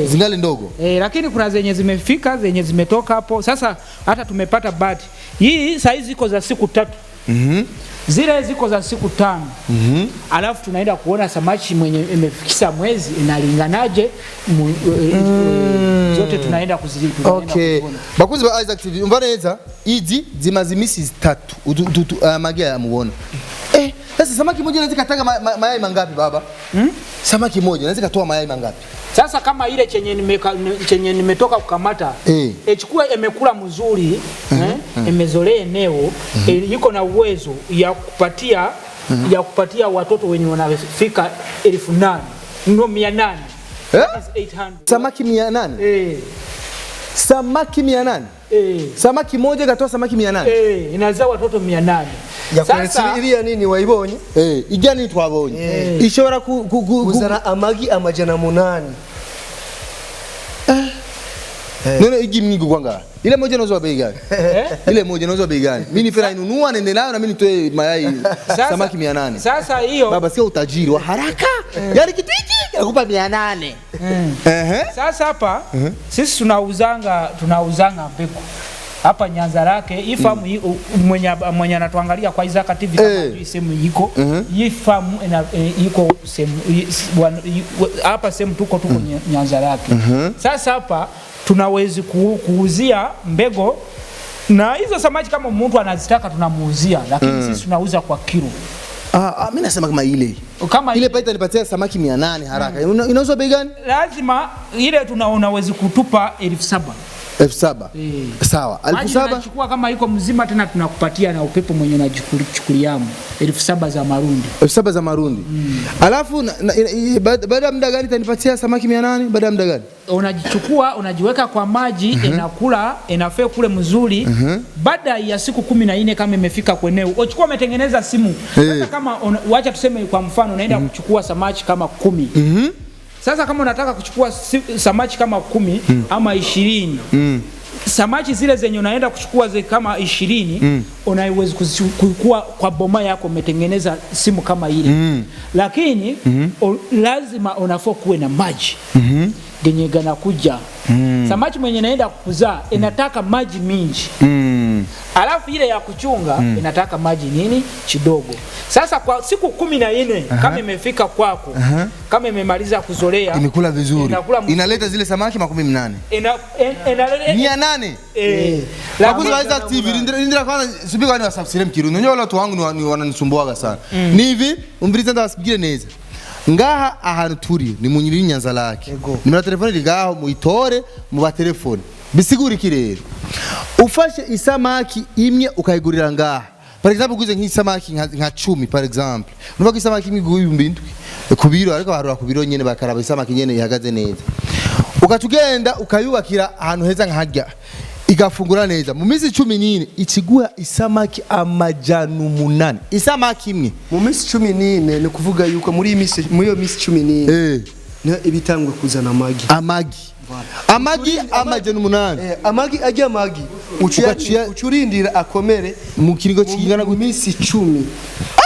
zingali ndogo lakini kuna zenye zimefika zenye zimetoka hapo sasa hata tumepata bahati hii saizi ziko za siku 3 zile ziko za siku 5 alafu tunaenda kuona samaki mwenye imefikisha mwezi inalinganaje zote tunaenda kuzilipia okay bakuzi ba Isaac TV umva neza izi zimazimisi 3 magia ya muona sasa samaki moja inaweza katanga mayai mangapi baba samaki moja inaweza katoa mayai mangapi sasa kama ile chenye nimetoka kukamata chukua imekula mzuri imezolee eneo yuko na uwezo ya kupatia watoto wenye wanafika 1800 ndio 800 samaki 800 samaki 800 samaki moja katoa samaki 800 inazaa watoto 800 sasa ili ya nini waibonye igani twabonye ishobora kuzana amagi amajana 8 none igi mnigo kwanga ile moja inauzwa bei gani ile moja inauzwa bei gani mimi nifera inunua nende nayo na mimi nitoe mayai samaki 800 sasa hiyo baba sio utajiri wa haraka yani kitu hiki nakupa 800 sasa hapa sisi tunauzanga mbegu hapa Nyanza Lac hii famu mwenye anatuangalia kwa Isaac TV kama hii sehemu iko hii famu iko sehemu hapa sehemu tuko Nyanza Lac sasa hapa tunaweza kuuzia mbego na hizo samaki kama mtu anazitaka tunamuuzia lakini sisi tunauza kwa kilo mimi nasema kama ile paita nipatia samaki 800 haraka inauzwa bei gani lazima ile unaweza kutupa 1700 sawa 1700 tunachukua kama iko mzima tena tunakupatia na upepo mwenye unachukuliamo 1700 za marundi 1700 za marundi alafu baada ya muda gani tanipatia samaki 800 baada ya muda gani unajichukua unajiweka kwa maji inakula inafaa kule mzuri baada ya siku 14 kama imefika kweneo uchukua umetengeneza simu sasa kama wacha tuseme kwa mfano unaenda kuchukua samaki kama 10 sasa kama unataka kuchukua samaki kama 10 ama 20 samaki zile zenye unaenda kuchukua kama 20 unaweza kuchukua kwa boma yako umetengeneza simu kama ile lakini lazima unafaa kuwe na maji genye ganakuja samaki mwenye naenda kuzaa inataka maji mingi alafu ile ya kuchunga inataka maji nini kidogo sasa kwa siku 14 kama imefika kwako kama imemaliza kuzolea imekula vizuri inaleta zile samaki 18 800 Bakuzi wa Isaac TV ndira kwana subika wani wasafsire mkirundi nyo watu wangu ni wananisumbuaga sana ni hivi umbiriza ndabasibigire neza ngaha ahantu turi ni munyiri Nyanza Lac nimero telefone ligaho muitore mu ba telefone bisigura iki rero ufashe isamaki imwe ukayigurira ngaha par exemple uguze nk'isamaki nka 10 par exemple nuvuga isamaki imwe igihumbi 7 ku biro ariko barura ku biro nyene bakaraba isamaki nyene ihagaze neza ukatugenda ukayubakira ahantu heza nk'harya igafungura neza mu minsi 14 ikiguha isamaki amajana 8 isamaki imwe mu minsi 14 ni kuvuga yuko muri iyo minsi 14 niho ibitangwe kuzana amagi amajana 8 amagi ajya amagi ucurindira akomere mu kiringo kingana mu minsi 10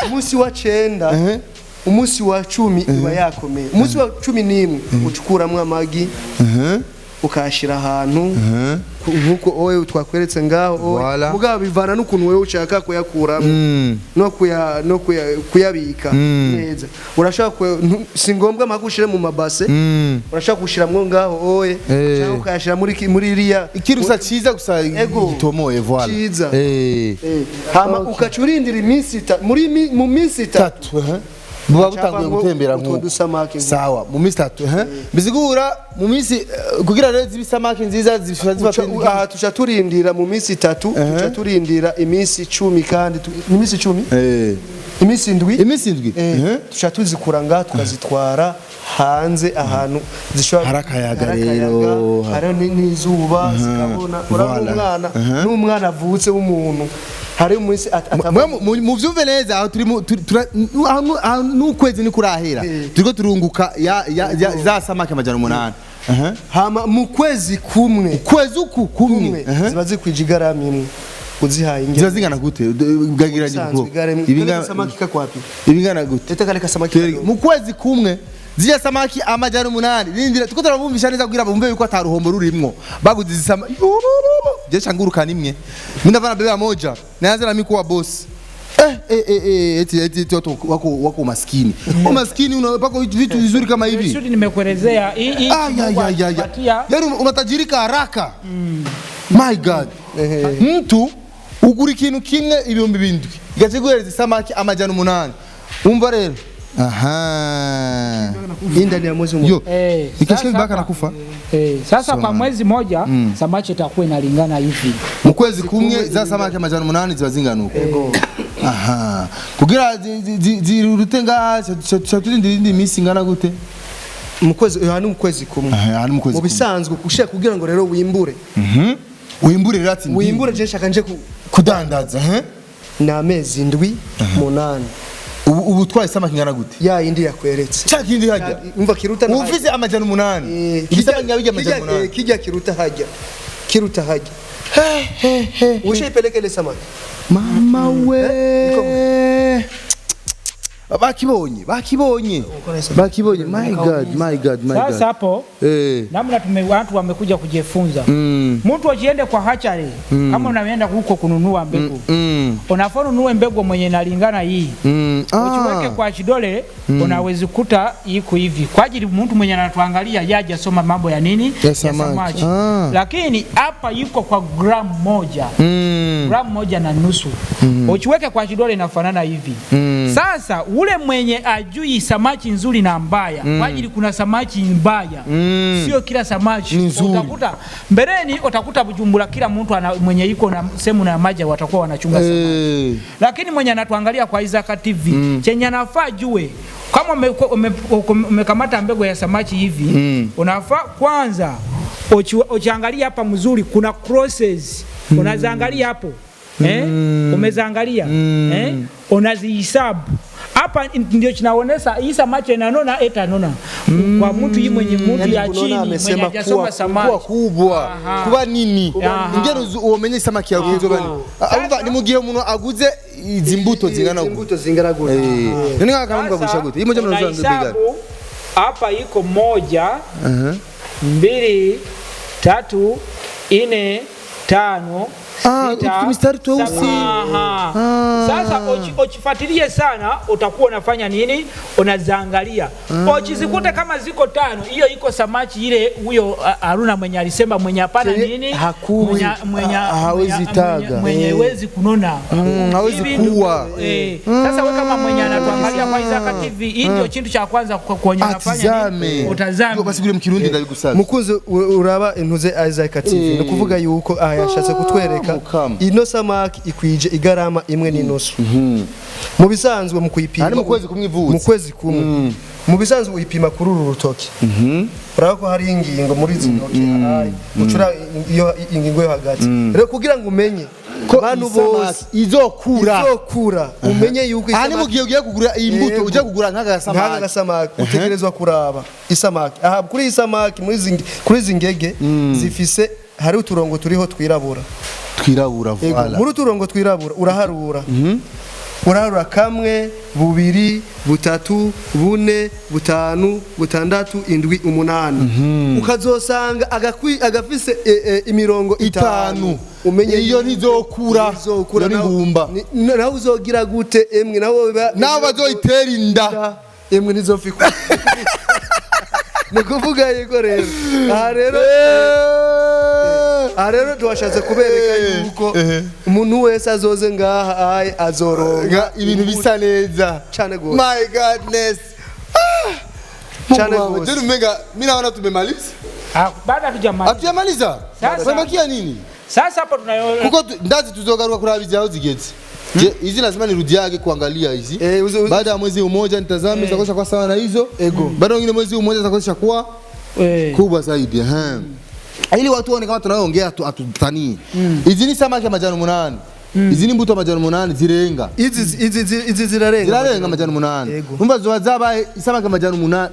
umunsi wa 9 umunsi wa 10 iba yakomeye umunsi wa 11 ucukuramwe amagi ukashira ahantu nkuko oye twakweretse ngaho mugabo bivana n'ukuntu wewe ushaka kuyakuramo no kuyabika neza urashaka si ngombwa makushire mu mabase urashaka kushiramwo ngaho oye cyangwa ukayashira muri iriya ikirusa ciza gusa gitomoye voilà ciza hama ukacurindira iminsi mu minsi 3 buba butanguye gutembera nk'uko sawa mu minsi 3 bizigura mu minsi kugira rero zibisamaki nziza zifatwa tuca turindira mu minsi 3 tuca turindira iminsi 10 kandi iminsi 10 iminsi 7 tuca tuzikura ngaha tukazitwara hanze ahantu zishobora harakayaga rero hari n'izuba zikabona urabona n'umwana avutse w'umuntu hari umunsi mu vyumve neza aho turi n'ukwezi ni kurahera turiko turunguka za samaki amajana 8 hama mu kwezi kumwe ziba zikwije igarama imwe uzihaye ingene ziba zingana gute bwagiranye bwo ibingana samaki kakwapi ibingana gute etakale kasamaki mu kwezi kumwe ziya samaki amajana 8 rindira tuko turabumvisha neza kugira bumve yuko ataruhombo rurimwo baguze zisamaki je changurukana imwe mndavana bebe moja naanza na miko wa boss eti wako maskini maskini unapaka vitu vizuri kama hivi vizuri nimekuelezea hii yani unatajirika haraka my god mtu ugura ikintu kimwe ibihumbi 7 igaciguhereza samaki amajana 8 umva rero ndani ya mwezi mmoja ikashika baka nakufa sasa kwa mwezi moja samaki itakuwa inalingana hivi mu kwezi kumwe za samaki amajana 8 ziba zingana uko kugira zirutenga chatulindi misi ngana gute mu kwezi mu kwezi kumwe mu bisanzwe kushaka kugira ngo rero wimbure wimbure rero ati wimbure je shaka nje kudandaza na amezi 7 8 ubu twaye samaki ngana gute ya indi yakweretse cyaki indi hajya umva kiruta na uvize amajana 8 igisaba nyabijya amajana 8 kijya kiruta hajya ushipeleke ile samaki mama we bakibonye my god sasa hapo namna watu wamekuja kujifunza mtu ajiende kwa hachari kama unaenda huko kununua mbegu unafaa ununue mbegu mwenye inalingana hii ukiweke kwa kidole unaweza kukuta iko hivi kwa ajili mtu mwenye anatuangalia yaje soma mambo ya nini ya samaki lakini hapa yuko kwa gramu 1.5 ukiweke kwa kidole inafanana hivi sasa ule mwenye ajui samaki nzuri na mbaya kwa ajili kuna samaki mbaya sio kila samaki utakuta mbeleni utakuta Bujumbura kila mtu mwenye iko na sehemu na maji watakuwa wanachunga samaki lakini mwenye anatuangalia kwa Isaac TV chenye anafaa jue kama umekamata mbegu ya samaki hivi unafaa kwanza ukiangalia hapa mzuri kuna crosses unazaangalia hapo umezaangalia unazihesabu hapa ndio tunaonesha hii samaki inanona etanona kwa mtu yeye mwenye mtu ya chini mwenye hajasoma samaki kubwa kuba nini ingero umenye samaki ya kuzo bani ava ni mugihe umuntu aguze izimbuto zingana gute nini akamuga busha gute imoja mnazo mbega hapa iko 1 2 3 4 5 mistari tweusi sasa ukifuatilie sana utakuwa unafanya nini unazaangalia ukizikuta kama ziko 5 hiyo iko samaki ile huyo Haruna mwenye alisema mwenye hapana nini hawezi taga mwenye hawezi kunona hawezi kuwa sasa wewe kama mwenye anatuangalia kwa Isaac TV hii ndio kitu cha kwanza kuonyesha unafanya nini utazame basi kule mu Kirundi ndabigusaba mukunze uraba intuze Isaac TV no kuvuga yuko yashatse kutwereka kubika ino samaki ikwije igarama imwe n'inusu mu bisanzwe mu kuyipima ari mu kwezi kumwe ivutse mu kwezi kumwe mu bisanzwe uyipima kuri uru rutoki urako hari ingingo muri zinoki hayi ucura iyo ingingo yo hagati rero kugira ngo umenye ko bantu bose izokura umenye yuko isamaki mu gihe ugiye kugura imbuto uje kugura nk'agasamaki utegerezwa kuraba isamaki aha kuri isamaki kuri zingege zifise hari uturongo turiho twirabura voilà muri uturongo twirabura uraharura urarura kamwe bubiri butatu bune butanu butandatu indwi umunani ukazosanga agafise imirongo itanu umenye iyo ntizokura n'ingumba naho uzogira gute emwe naho bazoyitera inda emwe ntizofika nikuvuga yego rero aha rero twashatse kubereka yuko umuntu wese azoze ngaha azoronka ibintu bisa neza cyane gose my godness cyane gose je mega mimi naona tumemaliza baada hatujamaliza samaki ya nini sasa hapo tunayo kuko ndazi tuzogaruka kurabizi aho zigeze je hizi lazima nirudiage kuangalia hizi baada ya mwezi mmoja nitazame zakosha kwa sawa na hizo baada ya mwezi mmoja zakosha kwa kubwa zaidi ili watu waone kama tunaongea atutanie hizi ni samaki ya majani 8 hizi ni mbuto majani 8 zirenga hizi zirarenga majani 8 umva zozaba samaki ya majani 8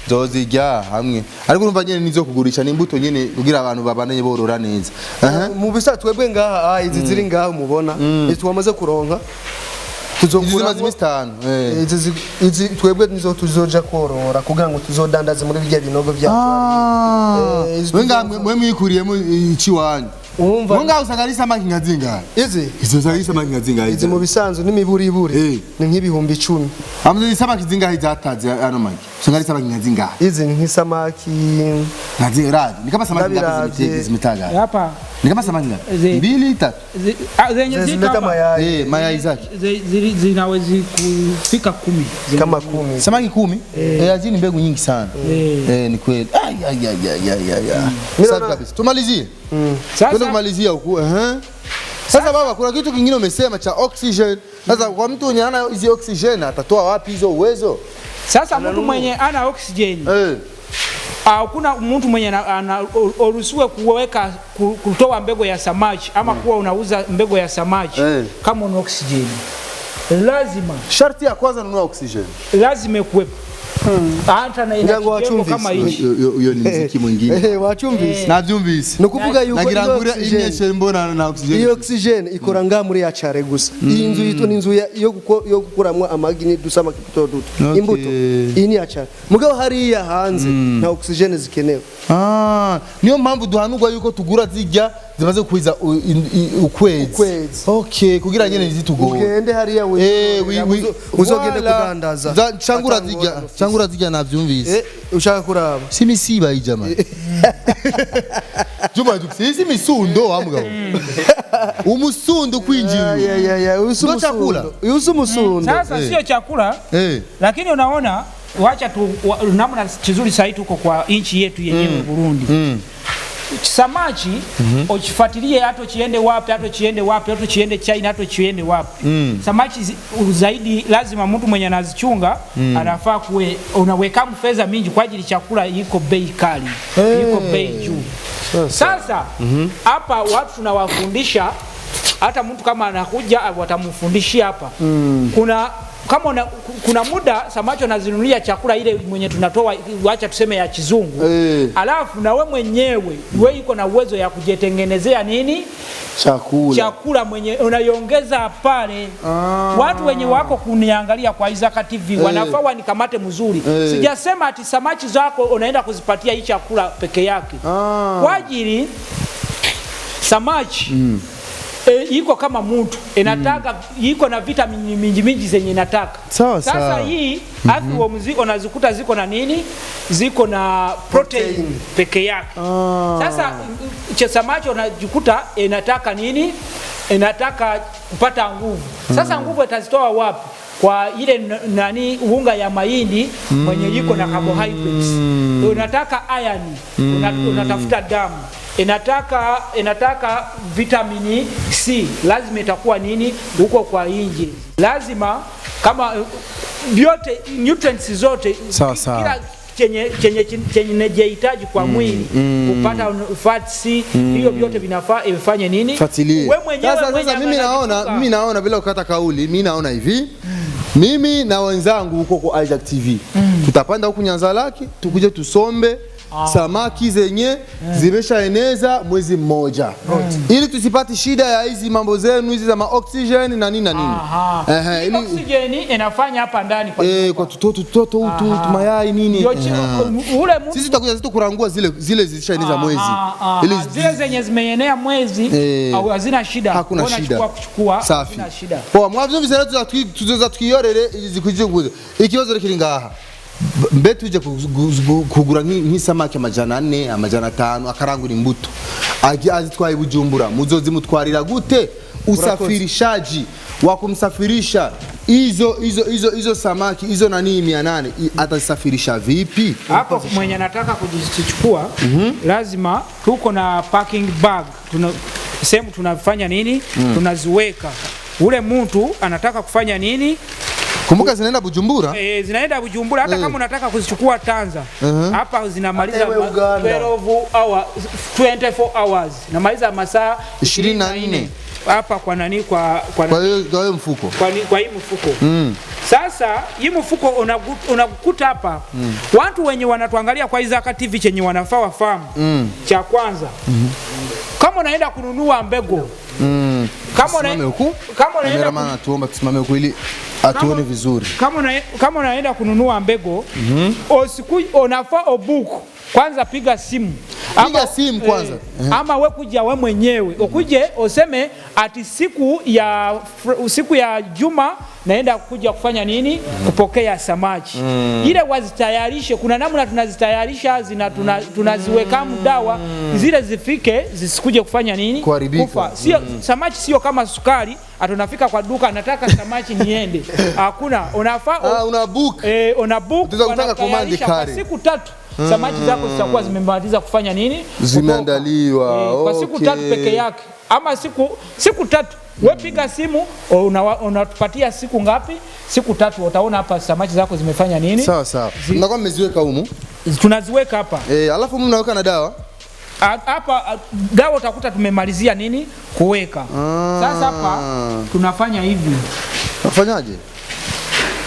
zozijya hamwe ariko urumva nyene nizo kugurisha n'imbuto nyene kugira abantu babandanye borora neza mu bisa twebwe ngaha izi ziri ngaha mubona twamaze kuronka tuzokura zimistano izi twebwe nizo tuzoja korora kugira ngo tuzodandaze muri bijya binogo byacu wenga mwe mwikuriye mu iki wanyu Munga usanga samaki nkazinga. Izo zari samaki nkazinga. Izi mu bisanzwe n'imiburiburi ni nk'ibihumbi 10. Amwe samaki zinga hizataze ano magi. Usanga samaki nkazinga. Izi ni nk'isamaki nkazinga. Ni kama samaki ngapi zimitaga. Hapa. Ni kama samaki ngapi? 2 3. Zenye zika mayai. Mayai zake. Zinawezi kufika 10. Kama 10. Samaki 10. Azini mbegu nyingi sana. Ni kweli. Sasa kabisa. Tumalizie. Sasa kumalizia huko Sasa baba kuna kitu kingine umesema cha oxygen. Sasa kwa mtu mwenye ana hizo oxygen atatoa wapi hizo uwezo? Sasa mtu mwenye ana oxygen kuna mtu mwenye anaruhusiwa kuweka kutoa mbegu ya samaki ama kuwa unauza mbegu ya samaki kama una oxygen. Lazima sharti ya kwanza nunua oxygen. Lazima kuwepo. Hata na ina kama hichi. Hiyo ni muziki mwingine. Wachumvise. Navyumvise. Nukuvuga yuko nagirangura inyeshe mbona na oxygen. Iyo oxygen ikora muri ya chare gusa. Iyi nzu yito ni nzu yo gukuramwa amagini dusama kipito duto. Imbuto. Iyi ni ya chare. Mugabo hariya hanze na oxygen zikenewe. Niyo mpamvu duhanurwa yuko tugura zijya zimaze kwiza ukwezi. Okay, kugira nyene zitugora. Ugende hariya uzogende kudandaza. Changura zijya navyumvise. Ushaka kuraba. Si misiba hii jamani. Juma tukisi misundo amugabo. Umusundo kwinjira. Usumusundo. Sasa sio chakula. Lakini unaona wacha tu namna kizuri sasa tuko kwa inchi yetu yenyewe Burundi. Samaki ukifuatilie hata chiende wapi hata chiende China hata chiende wapi samaki zaidi lazima mtu mwenye anazichunga anafaa kuwe unaweka fedha mingi kwa ajili chakula iko bei kali iko bei juu sasa hapa watu tunawafundisha hata mtu kama anakuja watamfundishia hapa kuna muda samaki anazinunulia chakula ile mwenye tunatoa acha tuseme ya kizungu alafu na wewe mwenyewe wewe iko na uwezo ya kujitengenezea nini chakula mwenye unaiongeza pale watu wenye wako kuniangalia kwa Isaac TV wanafaa wanikamate mzuri sijasema ati samaki zako unaenda kuzipatia hii chakula peke yake kwa ajili samaki iko kama mtu inataka iko na vitamini mingi zenye inataka sasa hii afya mziko unazikuta ziko na nini ziko na protein peke yake sasa samaki unajikuta inataka nini inataka kupata nguvu sasa nguvu itazitoa wapi kwa ile nani unga ya mahindi mwenye iko na carbohydrates unataka iron unatafuta damu inataka vitamini C, lazima itakuwa nini huko kwa nje, lazima kama vyote nutrients zote kila chenye nejehitaji kwa mwili kupata fats hiyo vyote vinafaa ifanye nini wewe mwenyewe. Sasa mimi naona bila ukata kauli, mimi naona hivi, mimi na wenzangu huko kwa Isaac TV tutapanda huku Nyanza Lac, tukuje tusombe samaki zenye zimeshaeneza mwezi mmoja ili tusipati shida ya hizi mambo zenu hizi za oxygen na nini na nini. Ili oxygen inafanya hapa ndani kwa tutoto mayai nini. Ule mtu sisi tutakuja zetu kurangua zile zilishaeneza mwezi. Ili zile zenye zimeenea mwezi au hazina shida. Hakuna shida. Kuchukua hazina shida. Poa mwavuzo bizera tuzoza tukiyorere zikujiye ikibazo kiringaha. Mbe tuje kugura nk'isamaki amajana 4 amajana 5 akarangura imbuto azitwaye Bujumbura muzozimutwarira gute usafirishaji wa kumsafirisha hizo samaki hizo nani 800 atasafirisha vipi? Hapo mwenye anataka kujichukua lazima tuko na packing bag, sehemu tunafanya nini tunaziweka. Ule mtu anataka kufanya nini? Kumbuka zinaenda Bujumbura? Zinaenda Bujumbura hata kama unataka kuzichukua Tanza. Hapa zinamaliza 24 hours. Namaliza masaa 24. Hapa kwa nani kwa hiyo mfuko. Kwa hii mfuko. Sasa hii mfuko unakuta hapa watu wenye wanatuangalia kwa Isaac TV chenye wanafaa wafahamu. Cha kwanza. Kama unaenda kununua mbegu kama unaenda maana tuomba tusimame huko ili atuone vizuri. Kama unaenda kununua mbegu unafaa obuku kwanza, piga simu kwanza ama wewe kuja wewe mwenyewe ukuje useme ati siku ya Juma naenda kuja kufanya nini kupokea samaki. Ile wazitayarishe, kuna namna tunazitayarisha tunaziweka dawa zile zifike zisikuje kufanya nini kufa. Sio samaki sio kama sukari atunafika kwa duka nataka samaki niende. Hakuna, unafaa una book tunataka command kare siku 3 samaki zako zitakuwa zimemaliza kufanya nini zimeandaliwa kwa siku 3 peke yake ama siku 3. Wewe piga simu unatupatia siku ngapi? Siku 3 utaona hapa samaki zako zimefanya nini. Sawa. Mnakuwa mmeziweka humu? Tunazweka hapa. Alafu mimi naweka na dawa. Hapa dawa utakuta tumemalizia nini kuweka. Sasa hapa tunafanya hivi. Unafanyaje?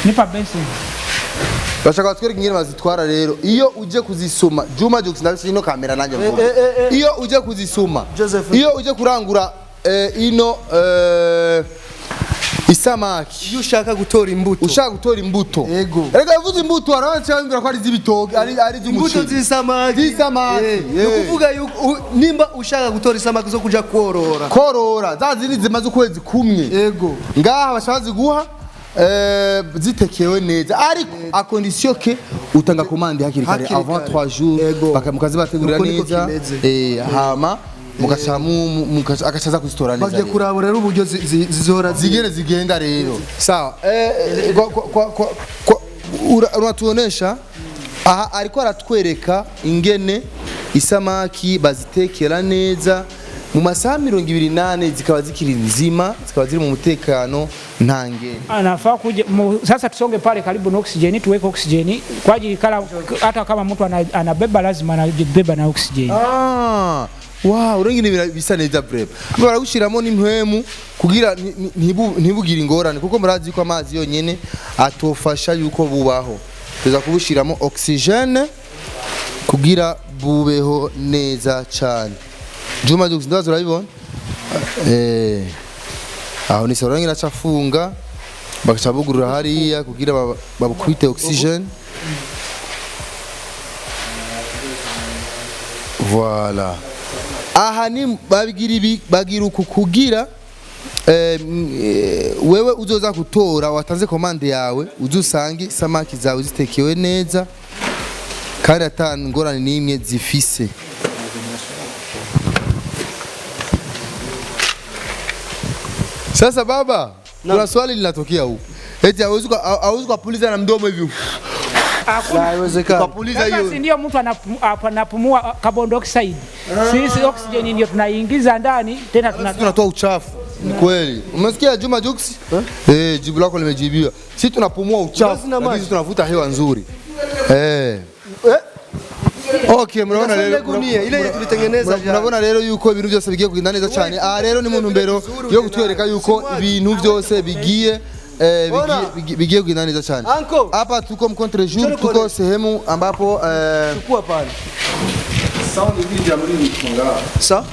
Nipa basic. Bashaka twere kingine bazitwara rero. Iyo uje kuzisoma, Juma Jokes ndabise ino kamera nanje mvuga. Iyo uje kuzisoma. Iyo uje kurangura ino isamaki. Iyo ushaka gutora imbuto. Yego. Erega yavuze imbuto aracyambira ko ari zibitoke, ari imbuto z'isamaki. Nukuvuga nimba ushaka gutora isamaki zo kuja korora. Zazindi zimaze ukwezi kumwe. Yego. Ngaha bashabazi guha zitekewe neza ariko a condition que utanga commande hakiri kare avant 3 jours bakamukazi bategurira neza hama akachaza kuzitora neza bagiye kurabo rero uburyo zizora zigenda rero sawa. Uratuonesha aha ariko aratwereka ingene isamaki bazitekera neza mu masaha 28 zikaba zikiri nzima, zikaba ziri mu mutekano ntange. Anafaa kuja sasa tusonge pale karibu na oxygen, tuweke oxygen kwa ajili kala hata kama mtu anabeba lazima anabeba na oxygen. Wow, urengine bisa neza breve. Baragushiramo n'impwemu kugira ntibugire ingorane kuko murazi ko amazi yonyene atofasha yuko bubaho. Tuza kubushiramo oxygen kugira bubeho neza cyane. Juma Jokes ndazo urabibona? Aho ni soro ngira chafunga bakacabugurura hariya kugira babukwite oxygen. Voilà. Aha ni bagira uku kugira wewe uzoza kutora watanze commande yawe uzusange samaki zawe zitekewe neza kandi atangorane nimwe zifise. Sasa baba, kuna swali linatokea huko. Eti hawezi kupuliza na mdomo hivi. Haiwezekani. Kupuliza hiyo. Sasa ndio mtu anapumua carbon dioxide. Sisi oxygen ndio tunaingiza ndani tena tunatoa uchafu. Ni kweli. Umesikia Juma Jux? Jibu lako limejibiwa. Sisi tunapumua uchafu, lakini tunavuta hewa nzuri. Okay, mnaona leo ile tulitengeneza mnaona lero yuko ibintu byose bigiye kugenda neza cyane. Lero ni mu ntumbero yo kutwereka yuko ibintu byose bigiye kugenda neza cyane. Hapa tuko mkontre jour, tuko sehemu ambapo chukua pale. Sound video muri mfunga. Sa?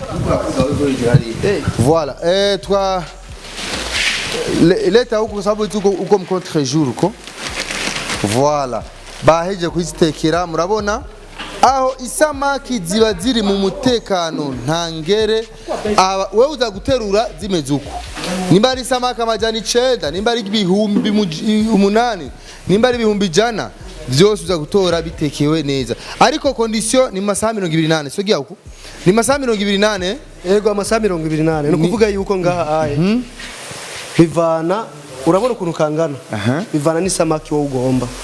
Voilà. Toi leta huko sababu tuko uko mkontre jour uko. Voilà. Baheje kuzitekera murabona aho isamaki ziba ziri mu mutekano ntangere wewe uza guterura zimeze uko nimba ari isamaki amajana 9 nimba ari ibihumbi 8 nimba ari ibihumbi jana byose uza gutora bitekewe neza ariko condition ni masaha 28 so giya uko ni masaha 28 yego amasaha 28 no kuvuga yuko ngaha aye bivana urabona ukuntu kangana bivana ni samaki wo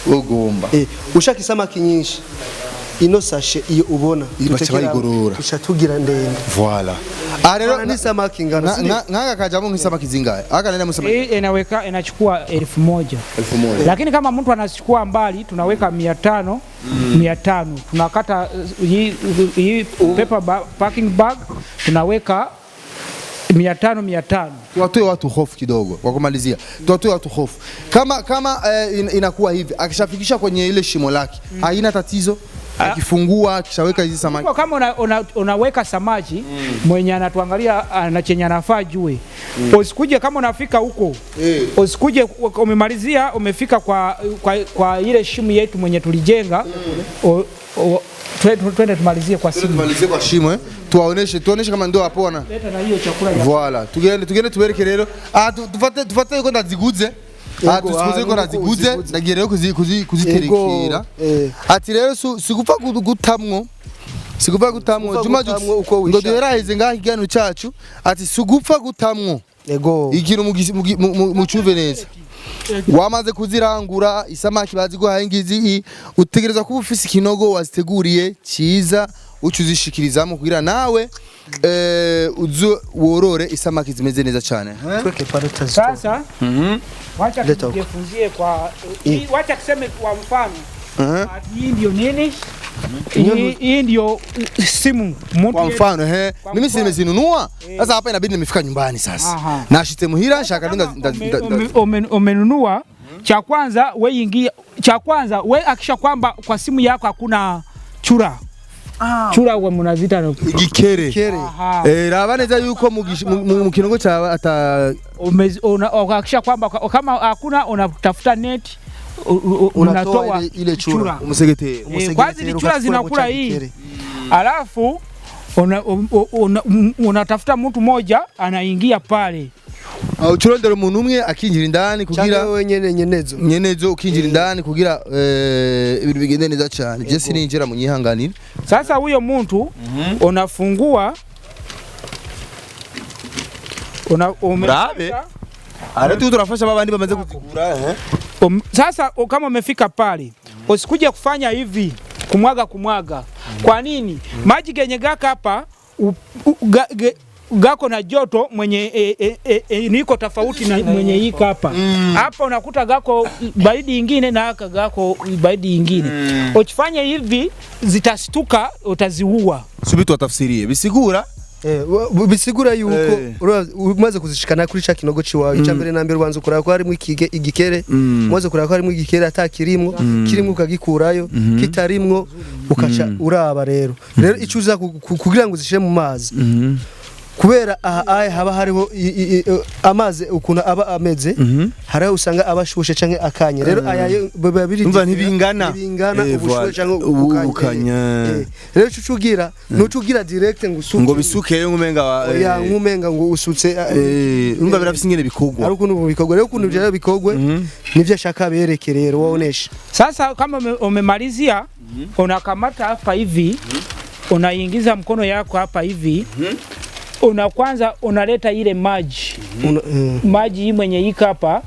ugomba ushaka isamaki nyinshi ino sashe iyo ubona tushatugira ndende voilà rero ni samaki ngana ngaka kajamo nk'isamaki zingahe nenda musamaki inaweka inachukua 1000 lakini kama mtu anachukua mbali tunaweka 500 tunakata hii paper packing bag tunaweka 500 tuwatoe watu hofu kidogo kwa kumalizia tuwatoe watu hofu kama inakuwa hivi akishafikisha kwenye ile shimo lake haina tatizo akifungua kishaweka hizi samaki kama unaweka samaki mwenye anatuangalia anachenya nafaa jue usikuje kama unafika huko usikuje umemalizia umefika kwa ile shimo yetu mwenye tulijenga twende tumalizie kwa shimo tuoneshe kama ndio hapo na leta na hiyo chakula voilà tugende tubereke rero tufate yuko ndaziguze tusibuze yuko ndaziguze nagiye rero kuziterekera ati rero sigupfa gutamwo Juma ngo duheraheze ngaho igano cyacu ati sigupfa gutamwo yego ikintu mu cyuve neza wamaze kuzirangura isamaki baziguhaye ngizi utegereza kuba ufise ikinogo waziteguriye cyiza ucuzishikirizamo kugira nawe uzu worore isamaki zimeze neza cyane tweke Partage sasa wacha tujifunzie kwa wacha tuseme kwa mfano hii ndio nini hii ndio simu kwa mfano mimi nimezinunua sasa hapa inabidi nimefika nyumbani sasa nashite muhira shaka umenunua cha kwanza we akisha kwamba kwa simu yako hakuna chura we munazita igikere raba neza yuko mu kinongo cyawe ata akisha kwamba kama hakuna unatafuta net unatoa ile chura umusegeteri kwanza ile chura zinakula hii alafu unatafuta mtu mmoja anaingia pale uchurondera umuntu umwe akinjira indani kugira wenyene nyenezo ukinjira indani kugira ibintu bigende neza cyane je sininjira mu nyihanganira sasa huyo mtu unafungua umerabe tu tunafasha babandi bamaze kuzigura sasa kama umefika pale usikuje kufanya hivi kumwaga kwa nini maji genye gaka hapa gako na joto mwenye niko tofauti na mwenye hika hapa hapa unakuta gako baridi nyingine na haka gako baridi nyingine ukifanya hivi zitastuka utaziua subitu watafsirie bisigura yuko umaze kuzishikana kuri cha kinogo ciwawe cyambere na mbere ubanza kuraka ko harimo igikere umaze kuraka ko harimo igikere atakirimwo kirimwo ukagikurayo kitarimwo ukaca uraba rero icuza kugira ngo zishire mu mazi kubera aha haba hariho amazi ukuntu aba ameze hariho usanga abashushe canke akanye rero aya babiri umva ntibingana ubushuhe canke ubukanya rero cucugira nucugira direct ngo bisuke ngumenga ngumenga ngo usutse umva birafise ingene bikogwa ari ukuntu bikogwa rero ukuntu bya bikogwe nivyo shaka bereke rero waonesha sasa kama umemalizia unakamata hapa hivi unaingiza mkono yako hapa hivi kwanza unaleta ile maji maji hii mwenye hika hapa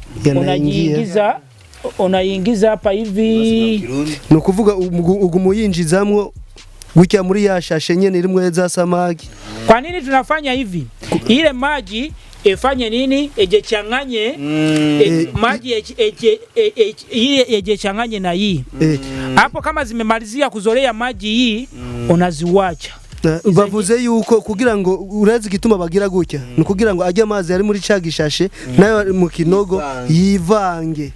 unaingiza hapa hivi no kuvuga ugumuyinjizamwo gutya muri ya shashe nyene iri mweza samaki. Kwa nini tunafanya hivi? Ile maji efanye nini? Ejechanganye maji ejechanganye na hii. Hapo kama zimemalizia kuzolea maji hii unaziwacha. Bavuze yuko kugira ngo urazi gituma bagira gutya ni kugira ngo ajye amazi ari muri cagishashe nayo mu kinogo yivange.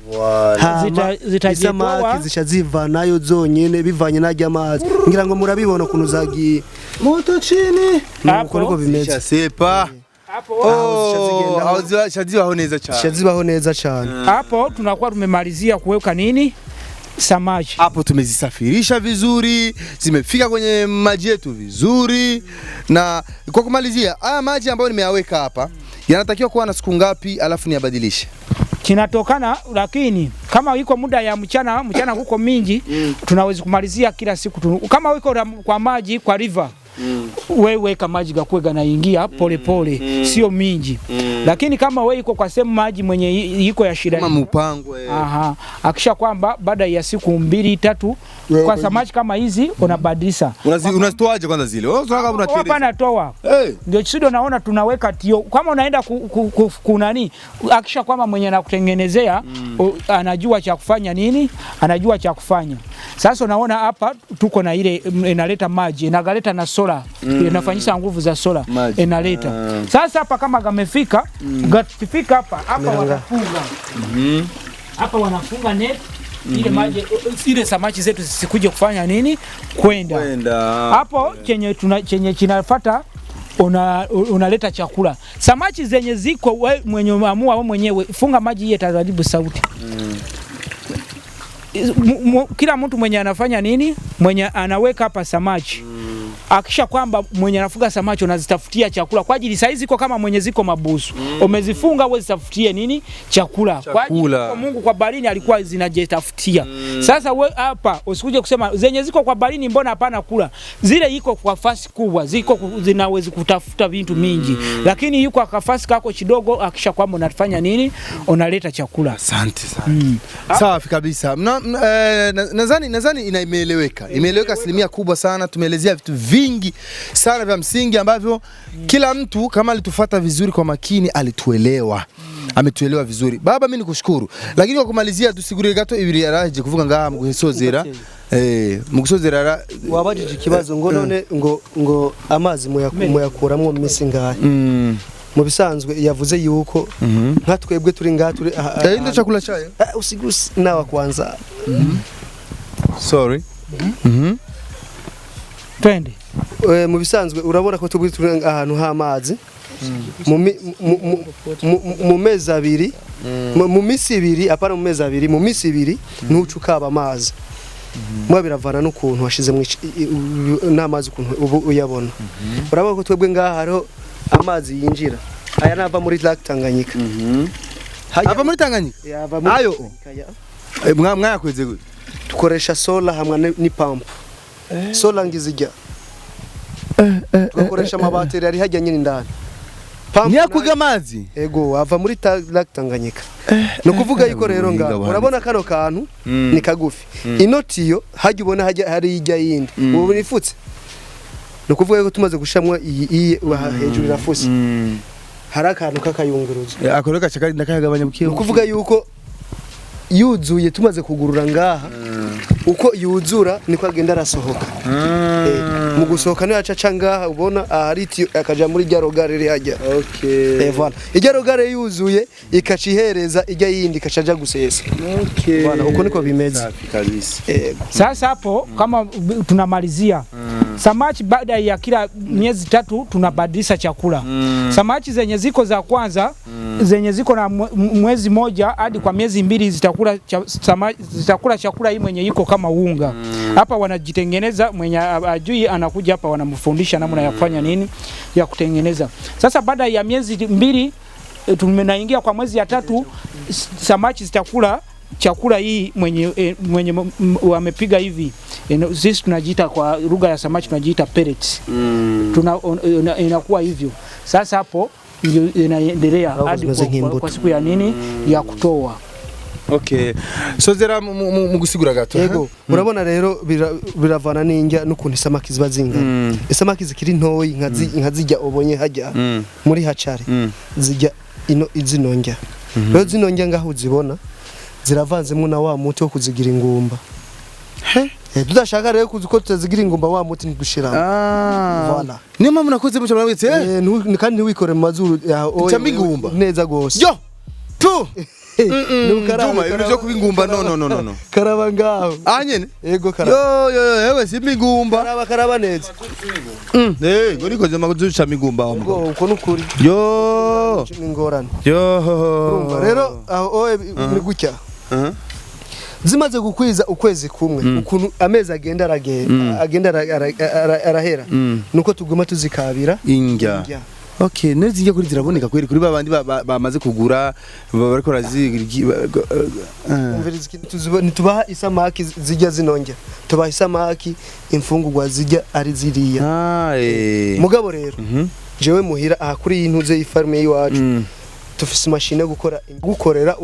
Isamaki zishaziva nayo zonyene bivanye najya amazi ngira ngo murabibona kuno zagiye moto chini nuko niko bimeze sepa hapo shazibaho neza cyane shazibaho neza cyane. Hapo tunakuwa tumemalizia kuweka nini samaki. Hapo tumezisafirisha vizuri, zimefika kwenye maji yetu vizuri. Na kwa kumalizia, haya maji ambayo nimeyaweka hapa yanatakiwa kuwa na siku ngapi alafu niyabadilishe? Kinatokana, lakini kama iko muda ya mchana huko mingi tunaweza kumalizia kila siku. Kama iko kwa maji kwa river wewe kama maji gakwega na ingia pole pole sio mingi. Lakini kama wewe iko kwa sehemu maji mwenye iko ya shida kama mpango akisha kwamba baada ya siku 2-3 kwa samaki kama hizi unabadilisha. Unazitoaje kwanza zile? Wewe unataka unatereza. Hapana, toa. Ndio chido naona tunaweka tio. Kama unaenda kunani akisha kwamba mwenye anakutengenezea anajua cha kufanya nini? Anajua cha kufanya. Sasa unaona hapa tuko na ile inaleta maji, inagaleta na sola, inafanyisha nguvu za sola, inaleta. Sasa hapa kama gamefika, gatifika hapa wanafunga. Hapa wanafunga net ile maji ile samaki zetu zisikuje kufanya nini? Kwenda. Hapo chenye kinafuata unaleta chakula. Samaki zenye ziko wewe mwenye amua wewe mwenyewe funga maji hii itaharibu sauti. Kila mtu mwenye anafanya nini? Mwenye anaweka hapa samaki. Akisha kwamba mwenye anafuga samaki unazitafutia chakula kwa ajili saizi iko kama mwenye ziko mabusu. Umezifunga wewe zitafutie nini? Chakula. Kwa ajili kwa Mungu kwa baharini alikuwa zinajitafutia. Sasa wewe hapa usikuje kusema zenye ziko kwa baharini mbona hapana kula. Zile iko kwa fasi kubwa, ziko zinaweza kutafuta vitu mingi. Lakini yuko kwa fasi kako kidogo akisha kwamba unafanya nini? Unaleta chakula. Asante sana. Safi kabisa. Nadhani imeeleweka. Imeeleweka asilimia kubwa sana. Tumeelezea vitu vingi sana vya msingi ambavyo kila mtu kama alitufuata vizuri kwa makini alituelewa. Ametuelewa vizuri. Baba mimi nikushukuru. Lakini kwa kumalizia tusigurire gato ibiri yaraje kuvuga ngaha mugusozera. Mugusozera wabajije ikibazo ngo none ngo amazi muyakuramwo misi ngahe. Mu bisanzwe yavuze yuko nka twebwe turi ngaha turi ndio chakula chayo. Usigusi nawa kwanza. Sorry. Twende. Mu bisanzwe urabona ko turi ahantu h'amazi. Mu mezi abiri mu misi ibiri apana mu mezi abiri mu misi ibiri ntucukaba amazi. Mwa biravana n'ukuntu washize mu n'amazi ukuntu ubu uyabona. Urabona ko twebwe ngaha hariho amazi yinjira. Aya nava muri Lake Tanganyika. Ava muri Tanganyika? Ayo. Mwayakweze gute? Tukoresha sola hamwe ni pump. Sola ngizijya. Tukoresha amabateri ari hajya nyine ndani. Niyakuga amazi? Ego ava muri Lake Tanganyika. No kuvuga yuko rero nga urabona kano kantu ni kagufi. Inotiyo hajya ubona hajya hari ijya yindi. Ubu nifutse. No kuvuga yuko tumaze gushamwa iyi hejuru irafuse. Hari akantu kakayunguruzo. Akoreka cyakari ndakayagabanya bukiye. No kuvuga yuko yuzuye tumaze kugurura ngaha uko yuzura niko agenda arasohoka. Mu gusohoka no yacaca ngaha ubona ahari akaja muri jarogare ri hajya. Voilà. Ijarogare yuzuye ikacihereza ijya yindi ikacaja gusesa. Voilà, uko niko bimeze. Kabisa. Sasa hapo kama tunamalizia samaki baada ya kila miezi 3 tunabadilisha chakula. Samaki zenye ziko za kwanza zenye ziko na mwezi moja hadi kwa miezi 2 zitakula chakula hii mwenye iko kama unga. Hapa wanajitengeneza mwenye ajui anakuja hapa wanamfundisha namna ya kufanya nini ya kutengeneza. Sasa baada ya miezi 2 tumenaingia kwa mwezi ya 3 samaki zitakula chakula hii mwenye wamepiga hivi. Sisi tunajiita kwa lugha ya samaki tunajiita pellets. Inakuwa hivyo. Sasa hapo ndio inaendelea hadi kwa siku ya nini ya kutoa. Okay. Sozera mu gusigura gato. Yego, urabona rero biravana n'injya n'ukuntu isamaki ziba zingana. Isamaki zikiri ntoyi nkazijya obonye hajya muri hacare. Zijya izinonjya. Rero zinonjya ngaho uzibona ziravanzemo na wa muti wo kuzigira ingumba. Tudashaka rero ko tutazigira ingumba wa muti nigushiramo. Voilà. Niyo mpamvu nakoze mucyo mwabitse. Kandi ntiwikore mu mazuru ingumba neza gose. Yo. Tu. Nukaraba ibintu byo kubingumba no. Karaba ngaho. Nyene. Yego karaba. Yo yewe simigumba. Karaba neza. Ngo nikoze makuzuca migumba aho. Uko nukuri. Yo. Ingorane. Yo. Rero aho ni gutya. Zimaze gukwiza ukwezi kumwe ukuntu amezi agenda arahera nuko tuguma tuzikabira injya. Okay, nezijya kuri ziraboneka kweri kuri babandi bamaze kugura bariko tubaha isamaki zijya zinonjya tubaha isamaki imfungurwa zijya ari ziriya. Mugabo rero jewe muhira aha kuri intuze y'ifarme yiwacu tufise machine gukorera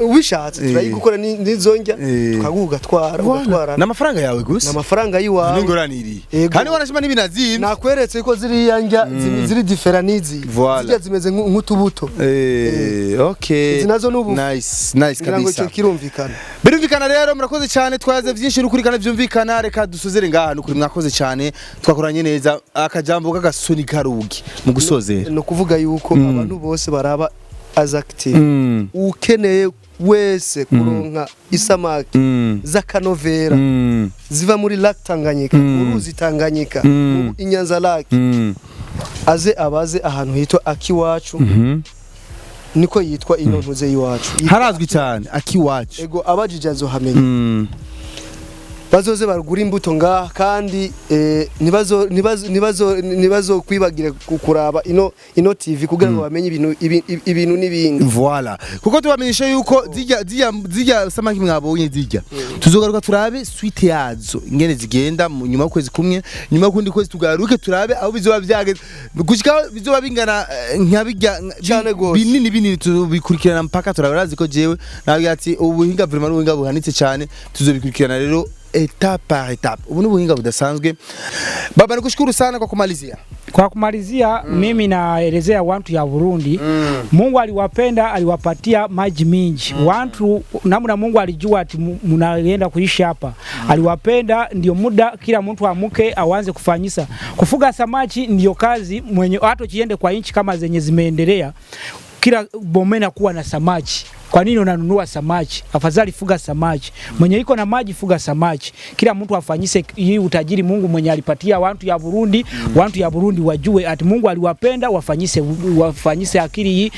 ubishatse turayigukora n'izonjya tukaguga ugatwara n'amafaranga yawe gusa n'amafaranga yiwawe n'ingoraniri kandi wanashima n'ibinazimye nakweretse ko ziriya njya ziri differentizi zijya zimeze nk'utubuto. Okay, zinazo n'ubu nice kabisa kirumvikana birumvikana. Rero murakoze cyane twaze byinshi rukurikana byumvikana. Reka dusozere ngaha nukuri mwakoze cyane twakoranye neza akajambo kagasoni karugi mu gusozera no kuvuga yuko abantu bose baraba Azaktive ukeneye wese kuronka isamaki z'akanovera ziva muri lac Tanganyika uruzi Tanganyika iNYANZA LAC abaze ahantu hitwa akiwacu niko yitwa ino ntuze yiwacu harazwi cyane akiwacu. Ego abajije azohamenya bazoze barugura imbuto ngaha kandi nibazo kwibagire kuraba ino TV kugira ngo bamenye ibintu n'ibindi. Voilà, kuko tubamenyesha yuko zijya samaki mwabonye zijya tuzogaruka turabe suite yazo ingene zigenda nyuma y'ukwezi kumwe nyuma y'ukundi kwezi tugaruke turabe aho bizoba byageze gushika bizoba bingana nkabijya cyane gose binini tubikurikirana mpaka turabarazi ko jewe nabyo ati ubuhinga vraiment ubuhinga buhanitse cyane tuzobikurikirana rero étape par étape. Ubu nubuhinga budasanzwe. Baba nikushukuru sana kwa kumalizia. Kwa kumalizia mimi naelezea watu ya Burundi. Mungu aliwapenda, aliwapatia maji mingi. Watu namna Mungu alijua ati mnaenda kuishi hapa. Aliwapenda ndio muda kila mtu amuke awanze kufanyisa. Kufuga samaki ndio kazi mwenye watu kiende kwa inchi kama zenye zimeendelea. Kila bomena kuwa na samaki. Kwa nini unanunua samaki? Afadhali fuga samaki. Mwenye iko na maji fuga samaki. Kila mtu afanyise hii utajiri Mungu mwenye alipatia watu ya Burundi, watu ya Burundi wajue ati Mungu aliwapenda wafanyise akili hii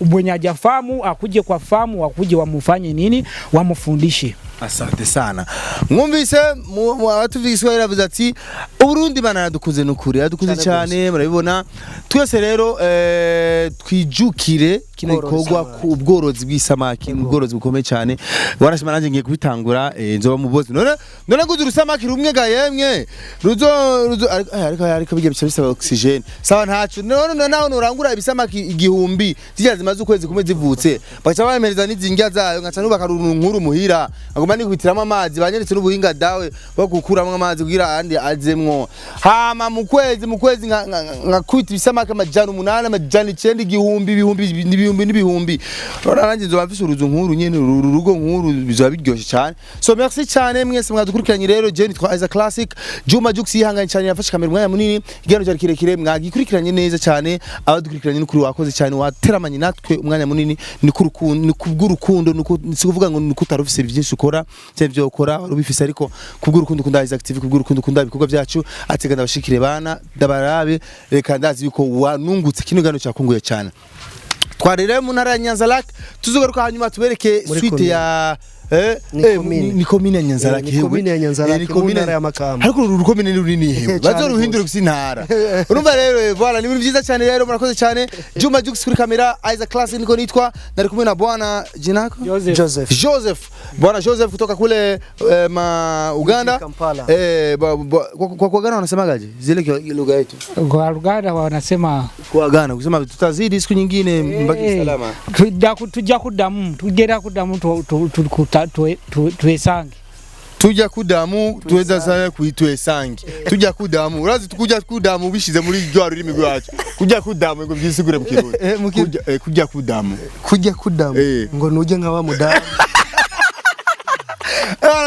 mwenye hajafahamu akuje kwa fahamu wakuje wamufanye nini wamufundishe. Asante sana. Mwumvise watu Kiswahili bavuze ati Burundi bana dukuze nukuri adukuze cyane murabibona twese rero twijukire kino gikorwa ku ubworozi bw'isamaki ubworozi bukomeye cyane warashima nanje ngiye kubitangura nzoba mu bozi none guza urusamaki rumwe ga yemwe ruzo ariko bigiye bisaba oxygen sawa ntacu none naho nurangura ibisamaki igihumbi zijya zimaze ukwezi kumwe zivutse bacha bamereza n'izingya zayo ngaca nubaka nkuru muhira agomba ni kubitiramo amazi banyeretse n'ubuhinga dawe bwo gukuramo amazi kugira andi azemwo hama mu kwezi nka kwita ibisamaki amajana 8 amajana 9 igihumbi n'ibihumbi naranje nzo bafise uruzu nkuru nyene urugo nkuru bizoba biryoshye cyane. So merci cyane mwese mwadukurikiranye rero je nitwa Isaac Classic Juma Jux yihanganye cyane yafashe kamera mwanya munini igano cyari kirekire mwagikurikiranye neza cyane abadukurikiranye n'ukuri wakoze cyane wateramanye natwe umwanya munini ni kubw'urukundo nikuvuga ngo nukutarufise byinshi ukora cyevyo ukora rubifise ariko kubw'urukundo kunda Isaac TV kubw'urukundo kunda ibikorwa byacu ateganda bashikire bana dabarabe reka ndazi yuko wanungutse kino gano cyakunguye cyane. Twarere mu ntara ya NYANZA LAC tuzogaruka hanyuma tubereke suite ya ni komine ya Nyanza Lac ni komine ya Nyanza Lac mu ntara ya Makamba ariko urukomine runini hewe bazoruhindura kusintara urumva rero voilà ni ibintu byiza cyane rero murakoze cyane Juma Jux kuri kamera Isaac Class niko nitwa nari kumwe na bwana jinako Joseph bwana Joseph kutoka kule Uganda kwa Ghana wanasemaje zile lugha yetu Kwa Uganda wanasema kwa Ghana kusema tutazidi siku nyingine mbaki salama tujya kudamu tugera kudamu tuesange tujya kudamu tuweza sana kuitwesange tujya kudamu urazi tukujya kudamu bishize muri ryo rurimi rwacu kujya kudamu ngo byisigure mu kirundi kujya kudamu ngo nuje nkaba mudamu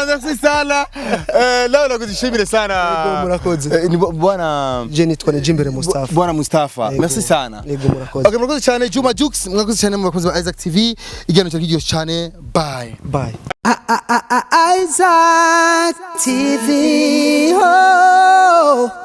merci sana leo nakushimire sana murakoze ni bwana je nitwa Nijimbere Mustafa bwana Mustafa merci sana yego murakoze okay murakoze cyane Juma Jux murakoze cyane mu bakozi ba Isaac TV igano cyaryo cyane bye Isaac TV. Oh.